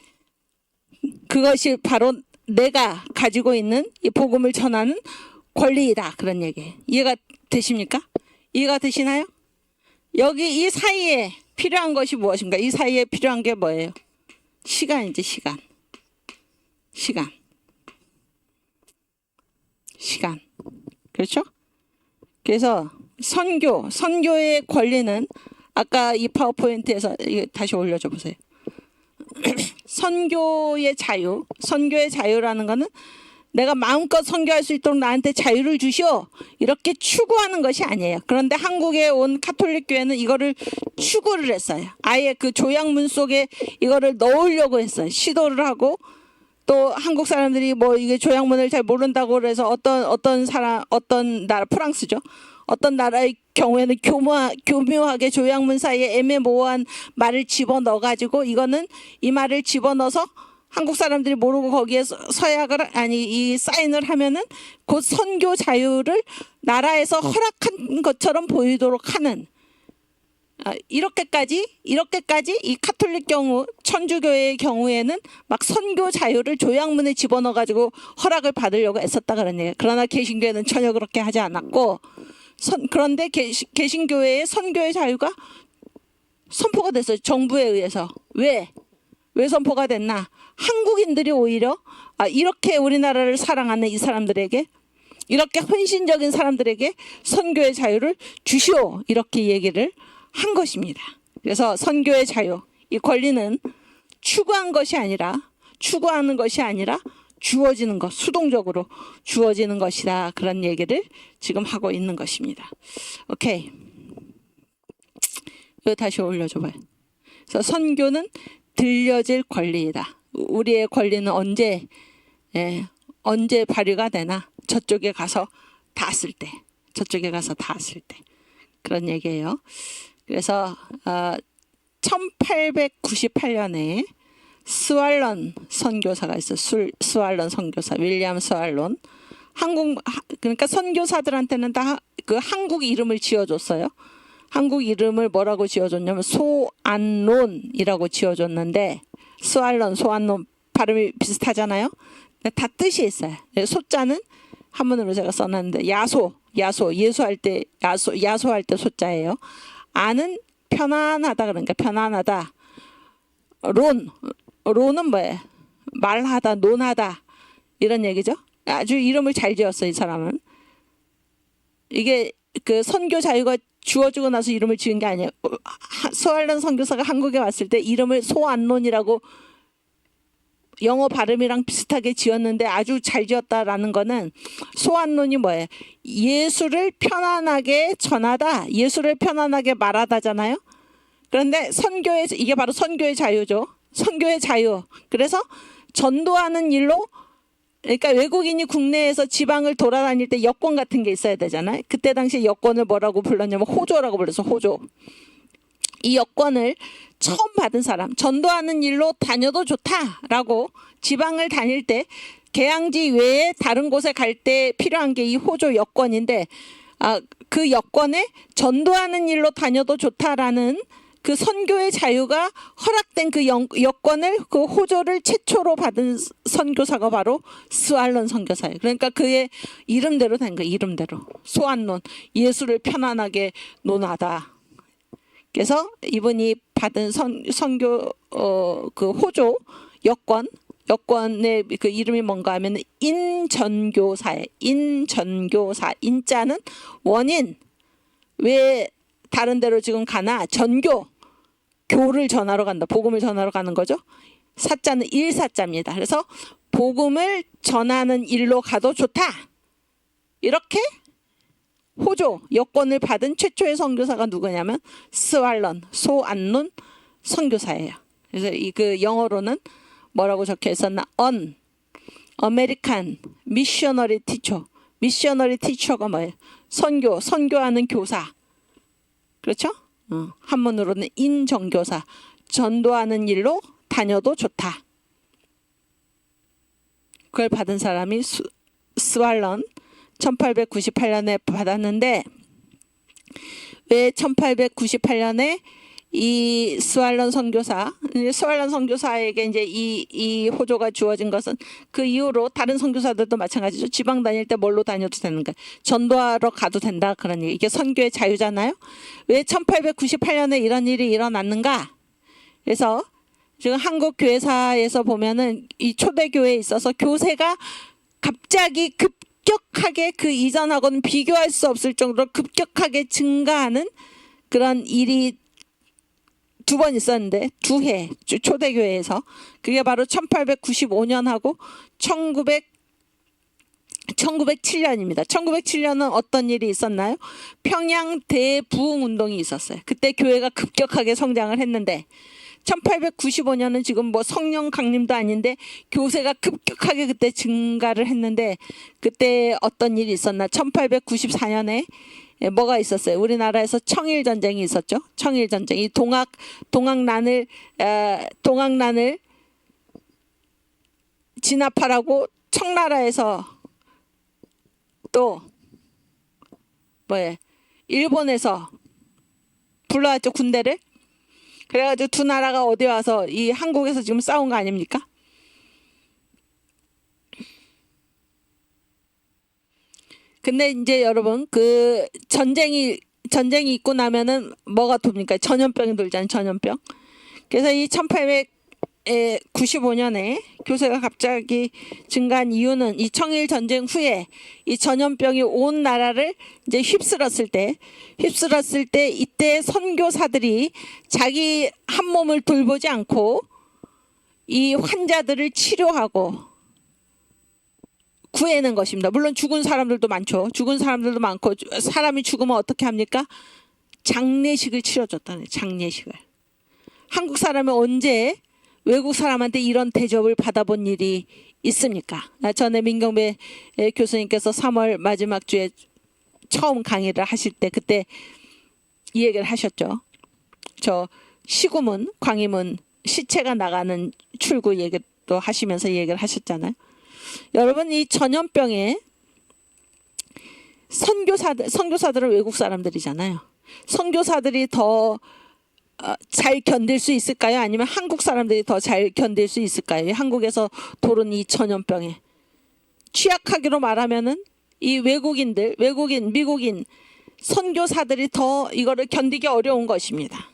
그것이 바로 내가 가지고 있는 이 복음을 전하는 권리이다. 그런 얘기예요. 이해가 되십니까? 이해가 되시나요? 여기 이 사이에 필요한 것이 무엇인가? 이 사이에 필요한 게 뭐예요? 시간이지, 시간. 그렇죠? 그래서 선교의 권리는 아까 이 파워포인트에서 다시 올려줘 보세요. 선교의 자유라는 거는 내가 마음껏 선교할 수 있도록 나한테 자유를 주시오 이렇게 추구하는 것이 아니에요. 그런데 한국에 온 가톨릭 교회는 이거를 추구를 했어요. 아예 그 조약문 속에 이거를 넣으려고 했어요. 시도를 하고, 또 한국 사람들이 뭐 이게 조약문을 잘 모른다고 그래서 어떤 나라, 프랑스죠. 어떤 나라의 경우에는 교묘하게 조약문 사이에 애매모호한 말을 집어넣어 가지고 이 말을 집어넣어서 한국 사람들이 모르고 거기에 이 사인을 하면은 곧 선교 자유를 나라에서 허락한 것처럼 보이도록 하는, 이렇게까지 이 카톨릭 경우, 천주교의 경우에는 막 선교 자유를 조약문에 집어넣어 가지고 허락을 받으려고 애썼다 그런 얘기예요. 그러나 개신교회는 전혀 그렇게 하지 않았고, 그런데 개신교회의 선교의 자유가 선포가 됐어요. 정부에 의해서. 왜 선포가 됐나? 한국인들이 오히려 이렇게 우리나라를 사랑하는 이 사람들에게, 이렇게 헌신적인 사람들에게 선교의 자유를 주시오 이렇게 얘기를 한 것입니다. 그래서 선교의 자유, 이 권리는 추구하는 것이 아니라 주어지는 것, 수동적으로 주어지는 것이다. 그런 얘기를 지금 하고 있는 것입니다. 오케이. 이거 다시 올려줘봐요. 그래서 선교는 들려질 권리이다. 우리의 권리는 언제 발휘가 되나? 저쪽에 가서 닿았을 때. 그런 얘기예요. 그래서 1898년에 스왈런 선교사가 있어요. 스왈런 선교사, 윌리엄 스왈론. 그러니까 선교사들한테는 다 그 한국 이름을 지어줬어요. 한국 이름을 뭐라고 지어줬냐면 소안론이라고 지어줬는데, 소안론 발음이 비슷하잖아요. 다 뜻이 있어요. 소자는 한문으로 제가 써놨는데 야소할 때 소자예요. 안은 편안하다, 그러니까 편안하다. 론은 뭐예요? 말하다, 논하다 이런 얘기죠. 아주 이름을 잘 지었어요, 이 사람은. 이게 그 선교 자유가 주어지고 나서 이름을 지은 게 아니에요. 소알론 선교사가 한국에 왔을 때 이름을 소안론이라고 영어 발음이랑 비슷하게 지었는데 아주 잘 지었다라는 거는, 소안론이 뭐예요? 예수를 편안하게 전하다, 예수를 편안하게 말하다잖아요. 그런데 이게 바로 선교의 자유죠. 선교의 자유. 그래서 전도하는 일로, 그러니까 외국인이 국내에서 지방을 돌아다닐 때 여권 같은 게 있어야 되잖아요. 그때 당시 여권을 뭐라고 불렀냐면 호조라고 불렀어. 호조. 이 여권을 처음 받은 사람, 전도하는 일로 다녀도 좋다라고 지방을 다닐 때 개항지 외에 다른 곳에 갈 때 필요한 게 이 호조 여권인데 그 여권에 전도하는 일로 다녀도 좋다라는 그 선교의 자유가 허락된 그 여권을 그 호조를 최초로 받은 선교사가 바로 스왈론 선교사예요. 그러니까 그의 이름대로 된 거예요. 이름대로 소안론 예수를 편안하게 논하다. 그래서 이분이 받은 선교 그 호조 여권의 그 이름이 뭔가 하면 인전교사예요. 인전교사. 인자는 원인. 왜 다른 데로 지금 가나? 전교. 교를 전하러 간다. 복음을 전하러 가는 거죠. 사자는 일사자입니다. 그래서 복음을 전하는 일로 가도 좋다. 이렇게 호조 여권을 받은 최초의 선교사가 누구냐면 스왈론 소안론 선교사예요. 그래서 그 영어로는 뭐라고 적혀 있었나? American Missionary Teacher. 미셔너리 티처가 뭐예요? 선교하는 교사. 그렇죠? 한문으로는 인정교사. 전도하는 일로 다녀도 좋다. 그걸 받은 사람이 스왈론 1898년에 받았는데 왜 1898년에 이 스왈론 선교사에게 이제 이 호조가 주어진 것은 그 이후로 다른 선교사들도 마찬가지죠. 지방 다닐 때 뭘로 다녀도 되는 거예요. 전도하러 가도 된다 그런 얘기. 이게 선교의 자유잖아요. 왜 1898년에 이런 일이 일어났는가? 그래서 지금 한국 교회사에서 보면은 이 초대교회에 있어서 교세가 갑자기 급격하게 그 이전하고는 비교할 수 없을 정도로 급격하게 증가하는 그런 일이 두 번 있었는데 두 해 초대교회에서 그게 바로 1895년하고 1907년입니다. 1907년은 어떤 일이 있었나요? 평양 대부흥 운동이 있었어요. 그때 교회가 급격하게 성장을 했는데 1895년은 지금 뭐 성령 강림도 아닌데 교세가 급격하게 그때 증가를 했는데 그때 어떤 일이 있었나? 1894년에 뭐가 있었어요? 우리나라에서 청일 전쟁이 있었죠. 청일 전쟁. 이 동학난을 진압하라고 청나라에서 또 뭐예요? 일본에서 불러왔죠, 군대를. 그래가지고 두 나라가 어디 와서 이 한국에서 지금 싸운 거 아닙니까? 근데 이제 여러분 그 전쟁이 있고 나면은 뭐가 돕니까? 전염병이 돌잖아요. 전염병. 그래서 이 1895년에 교세가 갑자기 증가한 이유는 이 청일 전쟁 후에 이 전염병이 온 나라를 이제 휩쓸었을 때 이때 선교사들이 자기 한 몸을 돌보지 않고 이 환자들을 치료하고 구해낸 것입니다. 물론 죽은 사람들도 많죠. 죽은 사람들도 많고 사람이 죽으면 어떻게 합니까? 장례식을 치러줬다네. 장례식을. 한국 사람이 언제 외국 사람한테 이런 대접을 받아본 일이 있습니까? 전에 민경배 교수님께서 3월 마지막 주에 처음 강의를 하실 때 그때 이 얘기를 하셨죠. 저 시구문, 광희문 시체가 나가는 출구 얘기도 하시면서 이 얘기를 하셨잖아요. 여러분 이 전염병에 선교사들은 외국 사람들이잖아요. 선교사들이 더 잘 견딜 수 있을까요? 아니면 한국 사람들이 더 잘 견딜 수 있을까요? 한국에서 도는 이 전염병에 취약하기로 말하면은 이 외국인, 미국인 선교사들이 더 이거를 견디기 어려운 것입니다.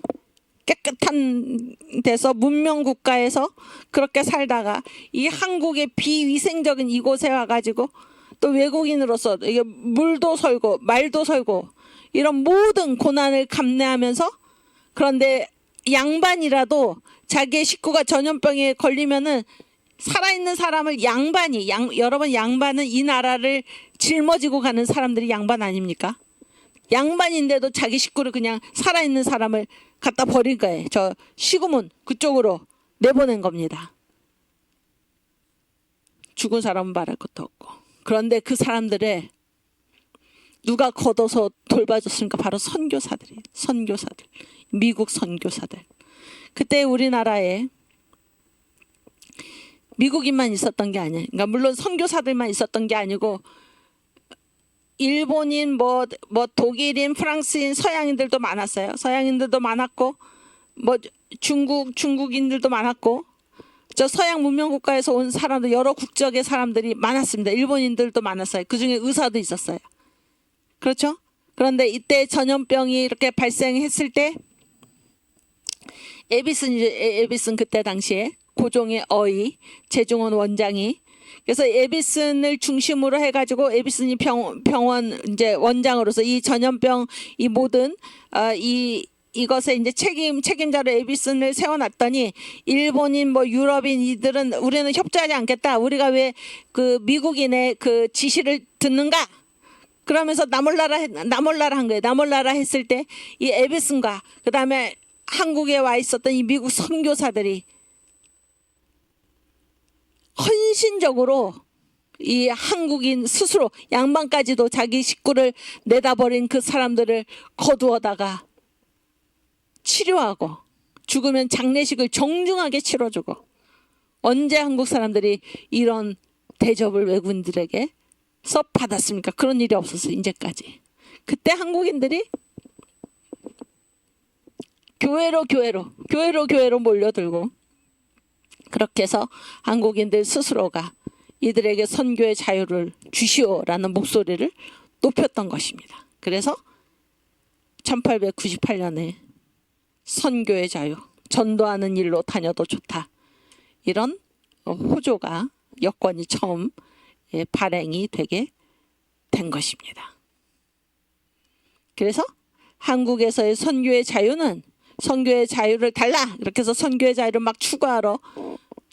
깨끗한 데서 문명 국가에서 그렇게 살다가 이 한국의 비위생적인 이곳에 와가지고 또 외국인으로서 이게 물도 설고 말도 설고 이런 모든 고난을 감내하면서 그런데 양반이라도 자기의 식구가 전염병에 걸리면은 살아있는 사람을 여러분 양반은 이 나라를 짊어지고 가는 사람들이 양반 아닙니까? 양반인데도 자기 식구를 그냥 살아있는 사람을 갖다 버린 거예요. 저 시구문 그쪽으로 내보낸 겁니다. 죽은 사람은 말할 것도 없고. 그런데 그 사람들의 누가 걷어서 돌봐줬습니까? 바로 선교사들이에요. 선교사들. 미국 선교사들. 그때 우리나라에 미국인만 있었던 게 아니에요. 그러니까 물론 선교사들만 있었던 게 아니고 일본인, 뭐 독일인, 프랑스인, 서양인들도 많았어요. 서양인들도 많았고, 뭐 중국인들도 많았고, 저 서양 문명 국가에서 온 사람들, 여러 국적의 사람들이 많았습니다. 일본인들도 많았어요. 그 중에 의사도 있었어요. 그렇죠? 그런데 이때 전염병이 이렇게 발생했을 때 에비슨 그때 당시에 고종의 어이 제중원 원장이, 그래서 에비슨을 중심으로 해가지고 에비슨이 병원 이제 원장으로서 이 전염병 이 모든 이것에 이제 책임자로 에비슨을 세워놨더니 일본인 뭐 유럽인 이들은 우리는 협조하지 않겠다. 우리가 왜 그 미국인의 그 지시를 듣는가? 그러면서 나몰라라 한 거예요. 나몰라라 했을 때 이 에비슨과 그 다음에 한국에 와 있었던 이 미국 선교사들이 헌신적으로 이 한국인 스스로 양반까지도 자기 식구를 내다버린 그 사람들을 거두어다가 치료하고 죽으면 장례식을 정중하게 치러주고, 언제 한국 사람들이 이런 대접을 외국인들에게 받았습니까? 그런 일이 없었어요. 이제까지. 그때 한국인들이 교회로 몰려들고, 그렇게 해서 한국인들 스스로가 이들에게 선교의 자유를 주시오라는 목소리를 높였던 것입니다. 그래서 1898년에 선교의 자유, 전도하는 일로 다녀도 좋다, 이런 호조가 여권이 처음 발행이 되게 된 것입니다. 그래서 한국에서의 선교의 자유는 선교의 자유를 달라 이렇게 해서 선교의 자유를 막 추구하러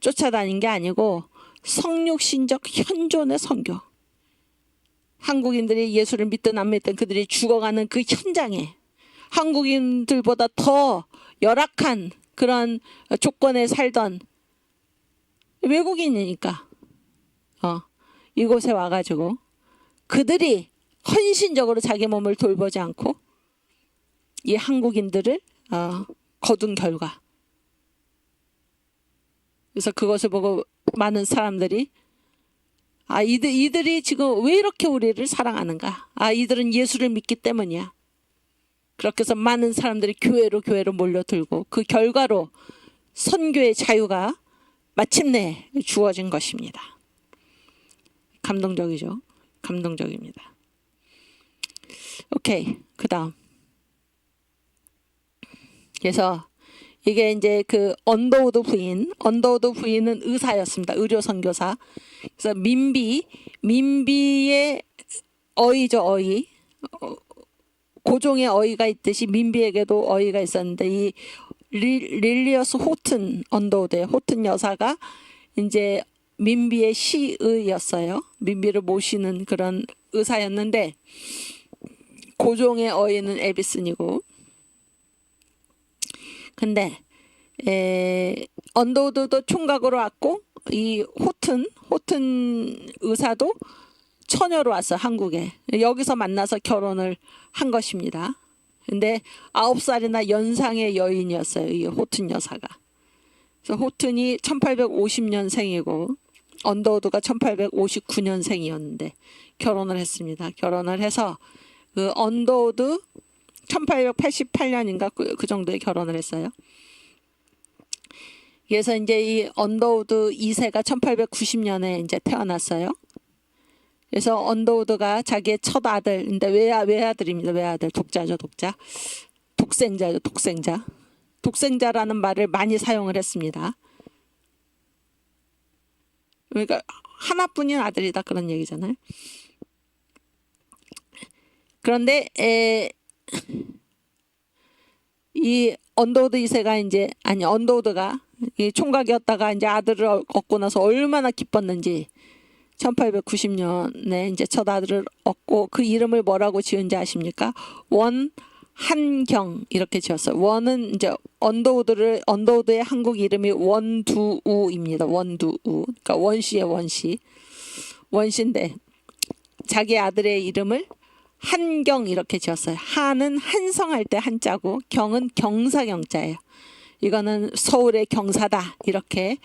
쫓아다닌 게 아니고 성육신적 현존의 선교, 한국인들이 예수를 믿든 안 믿든 그들이 죽어가는 그 현장에 한국인들보다 더 열악한 그런 조건에 살던 외국인이니까 이곳에 와가지고 그들이 헌신적으로 자기 몸을 돌보지 않고 이 한국인들을 거둔 결과, 그래서 그것을 보고 많은 사람들이 이들이 지금 왜 이렇게 우리를 사랑하는가, 이들은 예수를 믿기 때문이야. 그렇게 해서 많은 사람들이 교회로 몰려들고 그 결과로 선교의 자유가 마침내 주어진 것입니다. 감동적이죠. 감동적입니다. 오케이, 그 다음. 그래서 이게 이제 그 언더우드 부인은 의사였습니다. 의료 선교사. 그래서 민비의 어이죠, 어이. 고종의 어이가 있듯이 민비에게도 어이가 있었는데, 이 릴리어스 호튼 언더우드의 호튼 여사가 이제 민비의 시의였어요. 민비를 모시는 그런 의사였는데, 고종의 어이는 에비슨이고, 근데 언더우드도 총각으로 왔고, 이 호튼 의사도 처녀로 왔어, 한국에. 여기서 만나서 결혼을 한 것입니다. 근데 9살이나 연상의 여인이었어요, 이 호튼 여사가. 그래서 호튼이 1850년생이고 언더우드가 1859년생이었는데 결혼을 했습니다. 결혼을 해서 그 언더우드 1888년인가 그 정도에 결혼을 했어요. 그래서 이제 이 언더우드 2세가 1890년에 이제 태어났어요. 그래서 언더우드가 자기의 첫 아들, 근데 외아들입니다. 외아들, 독자죠, 독자. 독생자죠, 독생자. 독생자라는 말을 많이 사용을 했습니다. 그러니까 하나뿐인 아들이다, 그런 얘기잖아요. 그런데 이 언더우드 2세가 언더우드가 이 총각이었다가 이제 아들을 얻고 나서 얼마나 기뻤는지, 1890년에 이제 첫 아들을 얻고 그 이름을 뭐라고 지은지 아십니까? 원한경 이렇게 지었어요. 원은 이제 언더우드의 한국 이름이 원두우입니다. 원두우. 그러니까 원시의 원시인데 자기 아들의 이름을 한경 이렇게 지었어요. 한은 한성할 때 한자고 경은 경사경자예요. 이거는 서울의 경사다 이렇게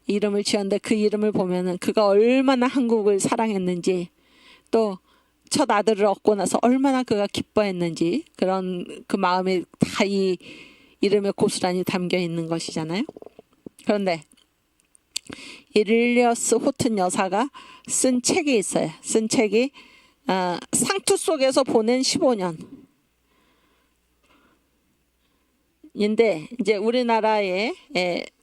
이름을 지었는데 그 이름을 보면은 그가 얼마나 한국을 사랑했는지 또 첫 아들을 얻고 나서 얼마나 그가 기뻐했는지 그런 그 마음이 다 이 이름에 고스란히 담겨 있는 것이잖아요. 그런데 이릴리어스 호튼 여사가 쓴 책이 있어요. 쓴 책이 상투 속에서 보낸 15년. 인데 이제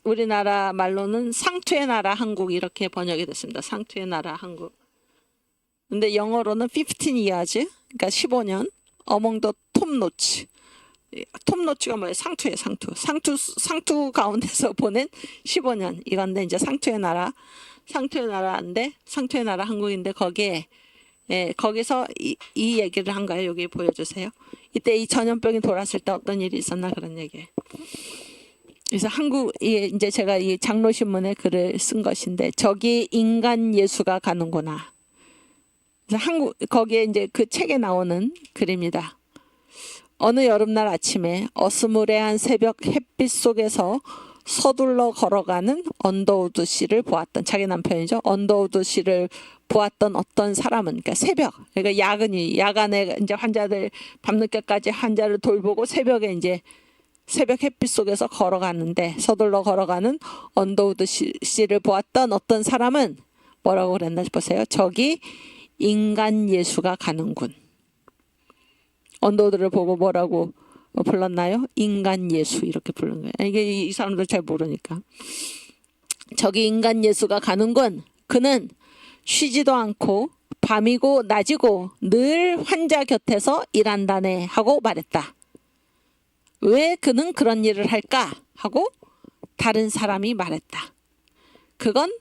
우리나라 말로는 상투의 나라 한국 이렇게 번역이 됐습니다. 상투의 나라 한국. 근데 영어로는 15 years, 그러니까 15년. Among the top notch. 톱 노치가 뭐예요? 상투예요, 상투 가운데서 보낸 15년. 이건데 이제 상투의 나라인데 상투의 나라 한국인데 거기에 거기서 이 얘기를 한 거예요. 여기 보여주세요. 이때 이 전염병이 돌았을 때 어떤 일이 있었나 그런 얘기예요. 그래서 이제 제가 이 장로신문에 글을 쓴 것인데 저기 인간 예수가 가는구나. 그래서 거기에 이제 그 책에 나오는 글입니다. 어느 여름날 아침에 어스무레한 새벽 햇빛 속에서 서둘러 걸어가는 언더우드 씨를 보았던, 자기 남편이죠. 언더우드 씨를 보았던 어떤 사람은, 그러니까 새벽, 그러니까 야간에 이제 환자들 밤늦게까지 환자를 돌보고 새벽에 이제 새벽 햇빛 속에서 걸어가는데 서둘러 걸어가는 언더우드 씨를 보았던 어떤 사람은 뭐라고 그랬나 보세요. 저기 인간 예수가 가는군. 언더우드를 보고 뭐라고 불렀나요? 인간 예수 이렇게 부른 거예요. 이게 이 사람들 잘 모르니까. 저기 인간 예수가 가는군. 그는 쉬지도 않고 밤이고 낮이고 늘 환자 곁에서 일한다네 하고 말했다. 왜 그는 그런 일을 할까? 하고 다른 사람이 말했다. 그건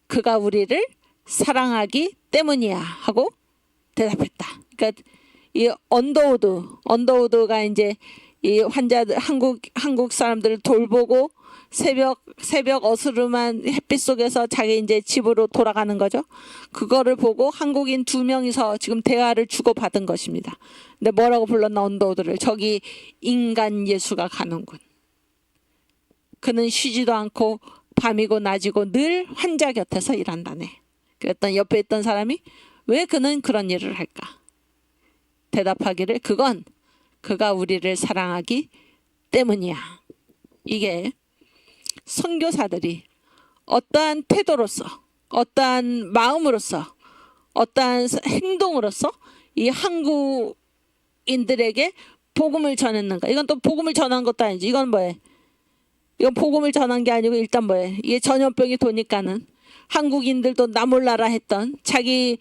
그가 우리를 사랑하기 때문이야 하고 대답했다. 그러니까 이 언더우드가 이제 이 환자들 한국 사람들을 돌보고 새벽 어스름한 햇빛 속에서 자기 이제 집으로 돌아가는 거죠. 그거를 보고 한국인 2명이서 지금 대화를 주고받은 것입니다. 근데 뭐라고 불렀나 언더우드를? 저기 인간 예수가 가는군. 그는 쉬지도 않고 밤이고 낮이고 늘 환자 곁에서 일한다네. 그랬더니 옆에 있던 사람이 왜 그는 그런 일을 할까? 대답하기를 그건 그가 우리를 사랑하기 때문이야. 이게 선교사들이 어떠한 태도로서 어떠한 마음으로서 어떠한 행동으로서 이 한국인들에게 복음을 전했는가. 이건 또 복음을 전한 것도 아니지. 이건 뭐예요? 이건 복음을 전한 게 아니고 일단 뭐예요? 이게 전염병이 도니까는 한국인들도 나 몰라라 했던 자기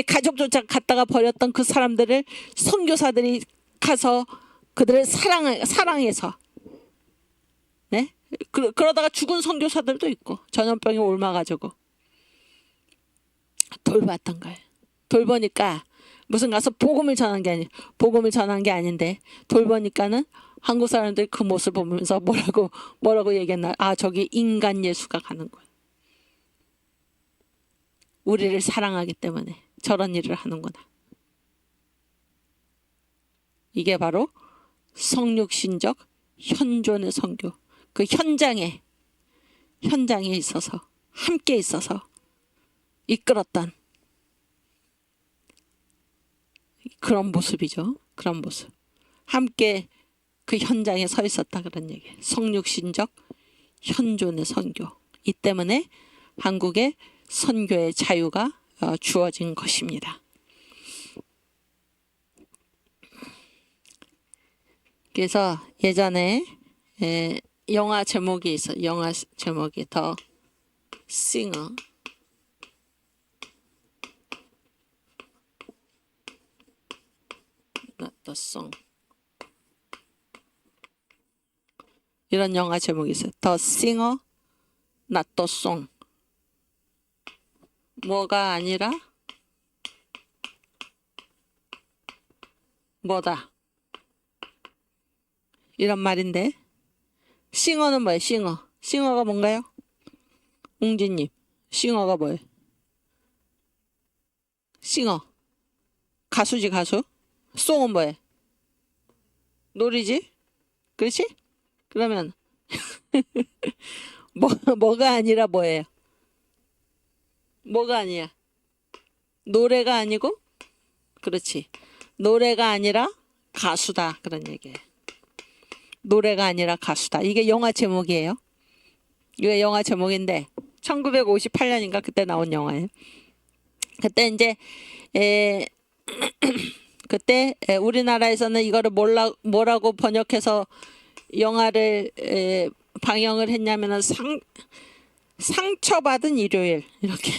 가족조차 갖다가 버렸던 그 사람들을 선교사들이 가서 그들을 사랑해서 네? 그러다가 죽은 선교사들도 있고 전염병이 옮아가지고 돌봤던 거예요. 돌보니까 무슨 가서 복음을 전한 게 아닌데 돌보니까는 한국 사람들이 그 모습 보면서 뭐라고 얘기했나? 아, 저기 인간 예수가 가는 거예요. 우리를 사랑하기 때문에 저런 일을 하는구나. 이게 바로 성육신적 현존의 선교. 그 현장에 있어서 함께 있어서 이끌었던 그런 모습이죠. 그런 모습. 함께 그 현장에 서 있었다 그런 얘기예요. 성육신적 현존의 선교. 이 때문에 한국의 선교의 자유가 주어진 것입니다. 그래서 예전에 영화 제목이 있어요. 영화 제목이 더 싱어. Not the song. 이런 영화 제목이 있어요. 더 싱어, not the song. 뭐가 아니라 뭐다. 이런 말인데 싱어는 뭐예요? 싱어가 뭔가요? 웅진님, 싱어가 뭐예요? 싱어 가수지 가수. 송은 뭐예요? 놀이지? 그렇지? 그러면 뭐가 아니라 뭐예요? 뭐가 아니야? 노래가 아니고? 그렇지. 노래가 아니라 가수다. 그런 얘기예요. 노래가 아니라 가수다. 이게 영화 제목이에요. 이게 영화 제목인데 1958년인가 그때 나온 영화예요. 그때 이제 그때 우리나라에서는 이거를 뭐라고 번역해서 영화를 방영을 했냐면은 상처받은 일요일 이렇게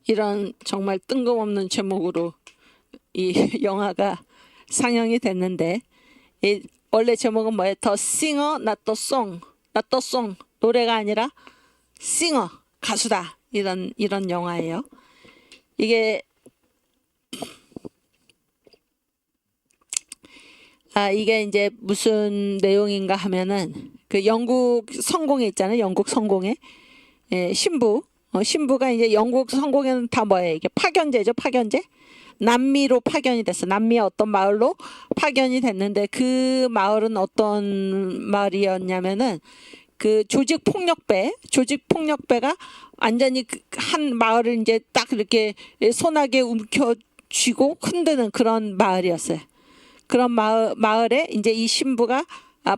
이런 정말 뜬금없는 제목으로 이 영화가 상영이 됐는데 원래 제목은 뭐예요? The Singer, Not the Song. Not the Song. 노래가 아니라 singer, 가수다. 이런 영화예요. 이게 이게 이제 무슨 내용인가 하면은 그 영국 성공회 있잖아요. 영국 성공회 신부가 이제 영국 성공회는 다 뭐예요? 이게 파견제죠. 파견제. 남미로 파견이 됐어. 남미의 어떤 마을로 파견이 됐는데 그 마을은 어떤 마을이었냐면은 그 조직 폭력배가 완전히 한 마을을 이제 딱 이렇게 소나게 움켜쥐고 흔드는 그런 마을이었어요. 그런 마을에 이제 이 신부가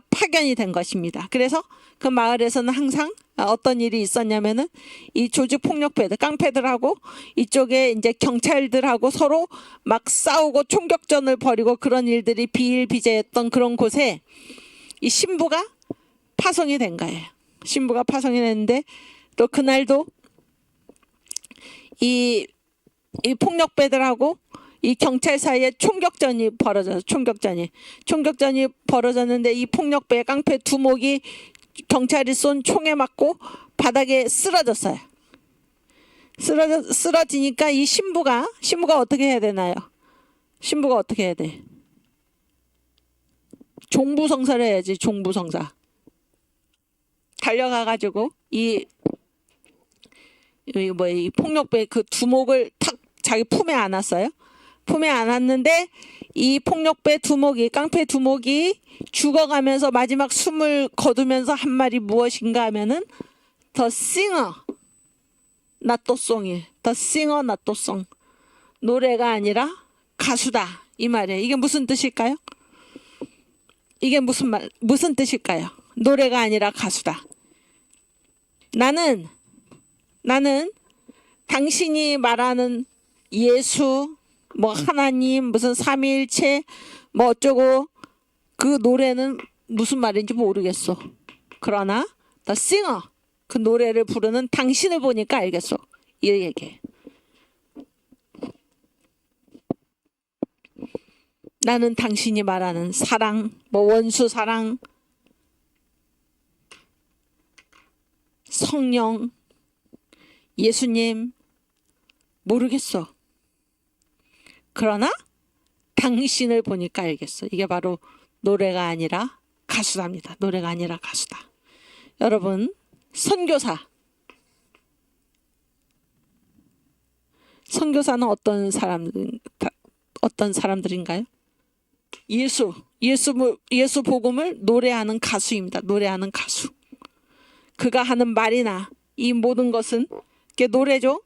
파견이 된 것입니다. 그래서 그 마을에서는 항상 어떤 일이 있었냐면은 이 조직 폭력배들, 깡패들하고 이쪽에 이제 경찰들하고 서로 막 싸우고 총격전을 벌이고 그런 일들이 비일비재했던 그런 곳에 이 신부가 파송이 된 거예요. 신부가 파송이 됐는데 또 그날도 이 폭력배들하고 이 경찰 사이에 총격전이 벌어졌는데 이 폭력배 깡패 두목이 경찰이 쏜 총에 맞고 바닥에 쓰러졌어요. 쓰러지니까 이 신부가 어떻게 해야 되나요? 신부가 어떻게 해야 돼? 종부성사를 해야지. 종부성사. 달려가가지고 이 폭력배 그 두목을 탁 자기 품에 안았어요. 품에 안았는데 이 폭력배 두목이, 깡패 두목이 죽어가면서 마지막 숨을 거두면서 한 말이 무엇인가 하면은 The singer, not the song이. The singer, not the song. 노래가 아니라 가수다. 이 말이에요. 이게 무슨 뜻일까요? 이게 무슨 뜻일까요? 노래가 아니라 가수다. 나는 당신이 말하는 예수, 뭐 하나님, 무슨 삼위일체, 뭐 어쩌고 그 노래는 무슨 말인지 모르겠어. 그러나 The singer, 그 노래를 부르는 당신을 보니까 알겠어. 이 얘기. 나는 당신이 말하는 사랑, 뭐 원수 사랑, 성령, 예수님 모르겠어. 그러나 당신을 보니까 알겠어. 이게 바로 노래가 아니라 가수답니다. 노래가 아니라 가수다. 여러분, 선교사는 어떤 사람들인가요? 예수 복음을 노래하는 가수입니다. 노래하는 가수. 그가 하는 말이나 이 모든 것은 노래죠.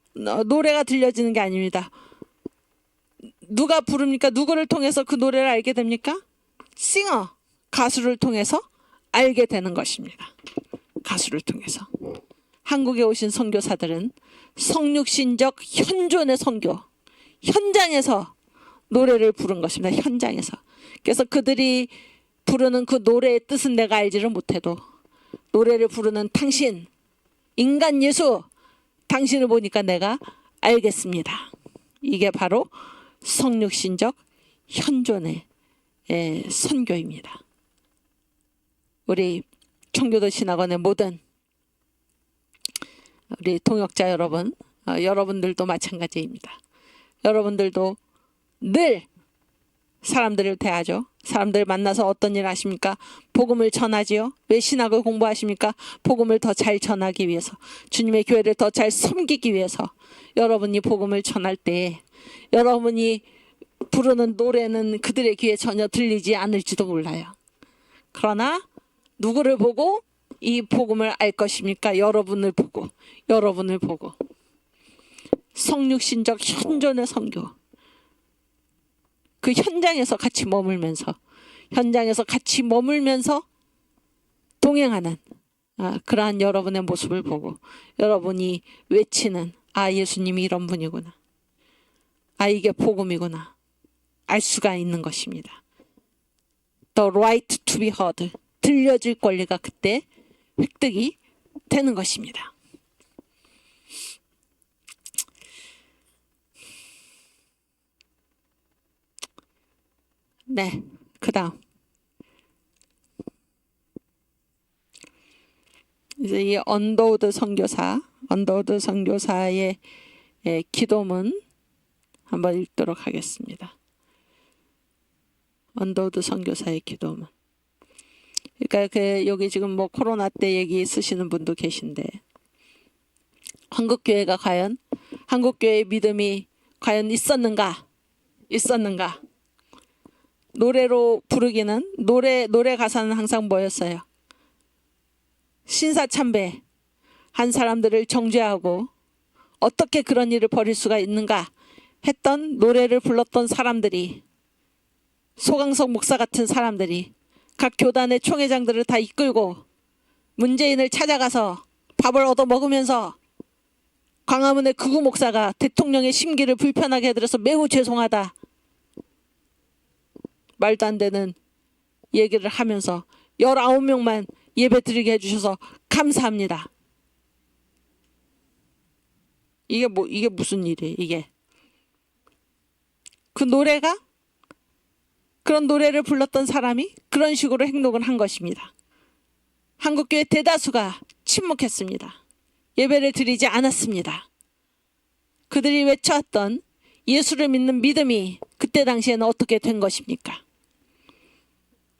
노래가 들려지는 게 아닙니다. 누가 부릅니까? 누구를 통해서 그 노래를 알게 됩니까? 싱어, 가수를 통해서 알게 되는 것입니다. 가수를 통해서. 한국에 오신 선교사들은 성육신적 현존의 선교, 현장에서 노래를 부른 것입니다. 현장에서. 그래서 그들이 부르는 그 노래의 뜻은 내가 알지를 못해도 노래를 부르는 당신, 인간 예수, 당신을 보니까 내가 알겠습니다. 이게 바로 성육신적 현존의 선교입니다. 우리 청교도 신학원의 모든 우리 동역자 여러분, 여러분들도 마찬가지입니다. 여러분들도 늘 사람들을 대하죠. 사람들 만나서 어떤 일 하십니까? 복음을 전하지요. 왜 신학을 공부하십니까? 복음을 더 잘 전하기 위해서, 주님의 교회를 더 잘 섬기기 위해서. 여러분이 복음을 전할 때 여러분이 부르는 노래는 그들의 귀에 전혀 들리지 않을지도 몰라요. 그러나 누구를 보고 이 복음을 알 것입니까? 여러분을 보고, 여러분을 보고. 성육신적 현존의 선교. 그 현장에서 같이 머물면서, 현장에서 같이 머물면서 동행하는 그러한 여러분의 모습을 보고 여러분이 외치는 예수님이 이런 분이구나. 이게 복음이구나. 알 수가 있는 것입니다. The right to be heard. 들려질 권리가 그때 획득이 되는 것입니다. 네, 그 다음 이제 이 언더우드 선교사의 기도문 한번 읽도록 하겠습니다. 언더우드 선교사의 기도문. 그러니까 여기 지금 뭐 코로나 때 얘기 쓰시는 분도 계신데, 한국교회가 과연 한국교회의 믿음이 과연 있었는가? 노래로 부르기는 노래 가사는 항상 뭐였어요? 신사참배 한 사람들을 정죄하고 어떻게 그런 일을 벌일 수가 있는가 했던 노래를 불렀던 사람들이, 소강석 목사 같은 사람들이 각 교단의 총회장들을 다 이끌고 문재인을 찾아가서 밥을 얻어 먹으면서 광화문의 극우 목사가 대통령의 심기를 불편하게 해드려서 매우 죄송하다, 말도 안 되는 얘기를 하면서 19명만 예배 드리게 해주셔서 감사합니다. 이게 무슨 일이에요? 이게 그 노래가, 그런 노래를 불렀던 사람이 그런 식으로 행동을 한 것입니다. 한국교회 대다수가 침묵했습니다. 예배를 드리지 않았습니다. 그들이 외쳐왔던 예수를 믿는 믿음이 그때 당시에는 어떻게 된 것입니까?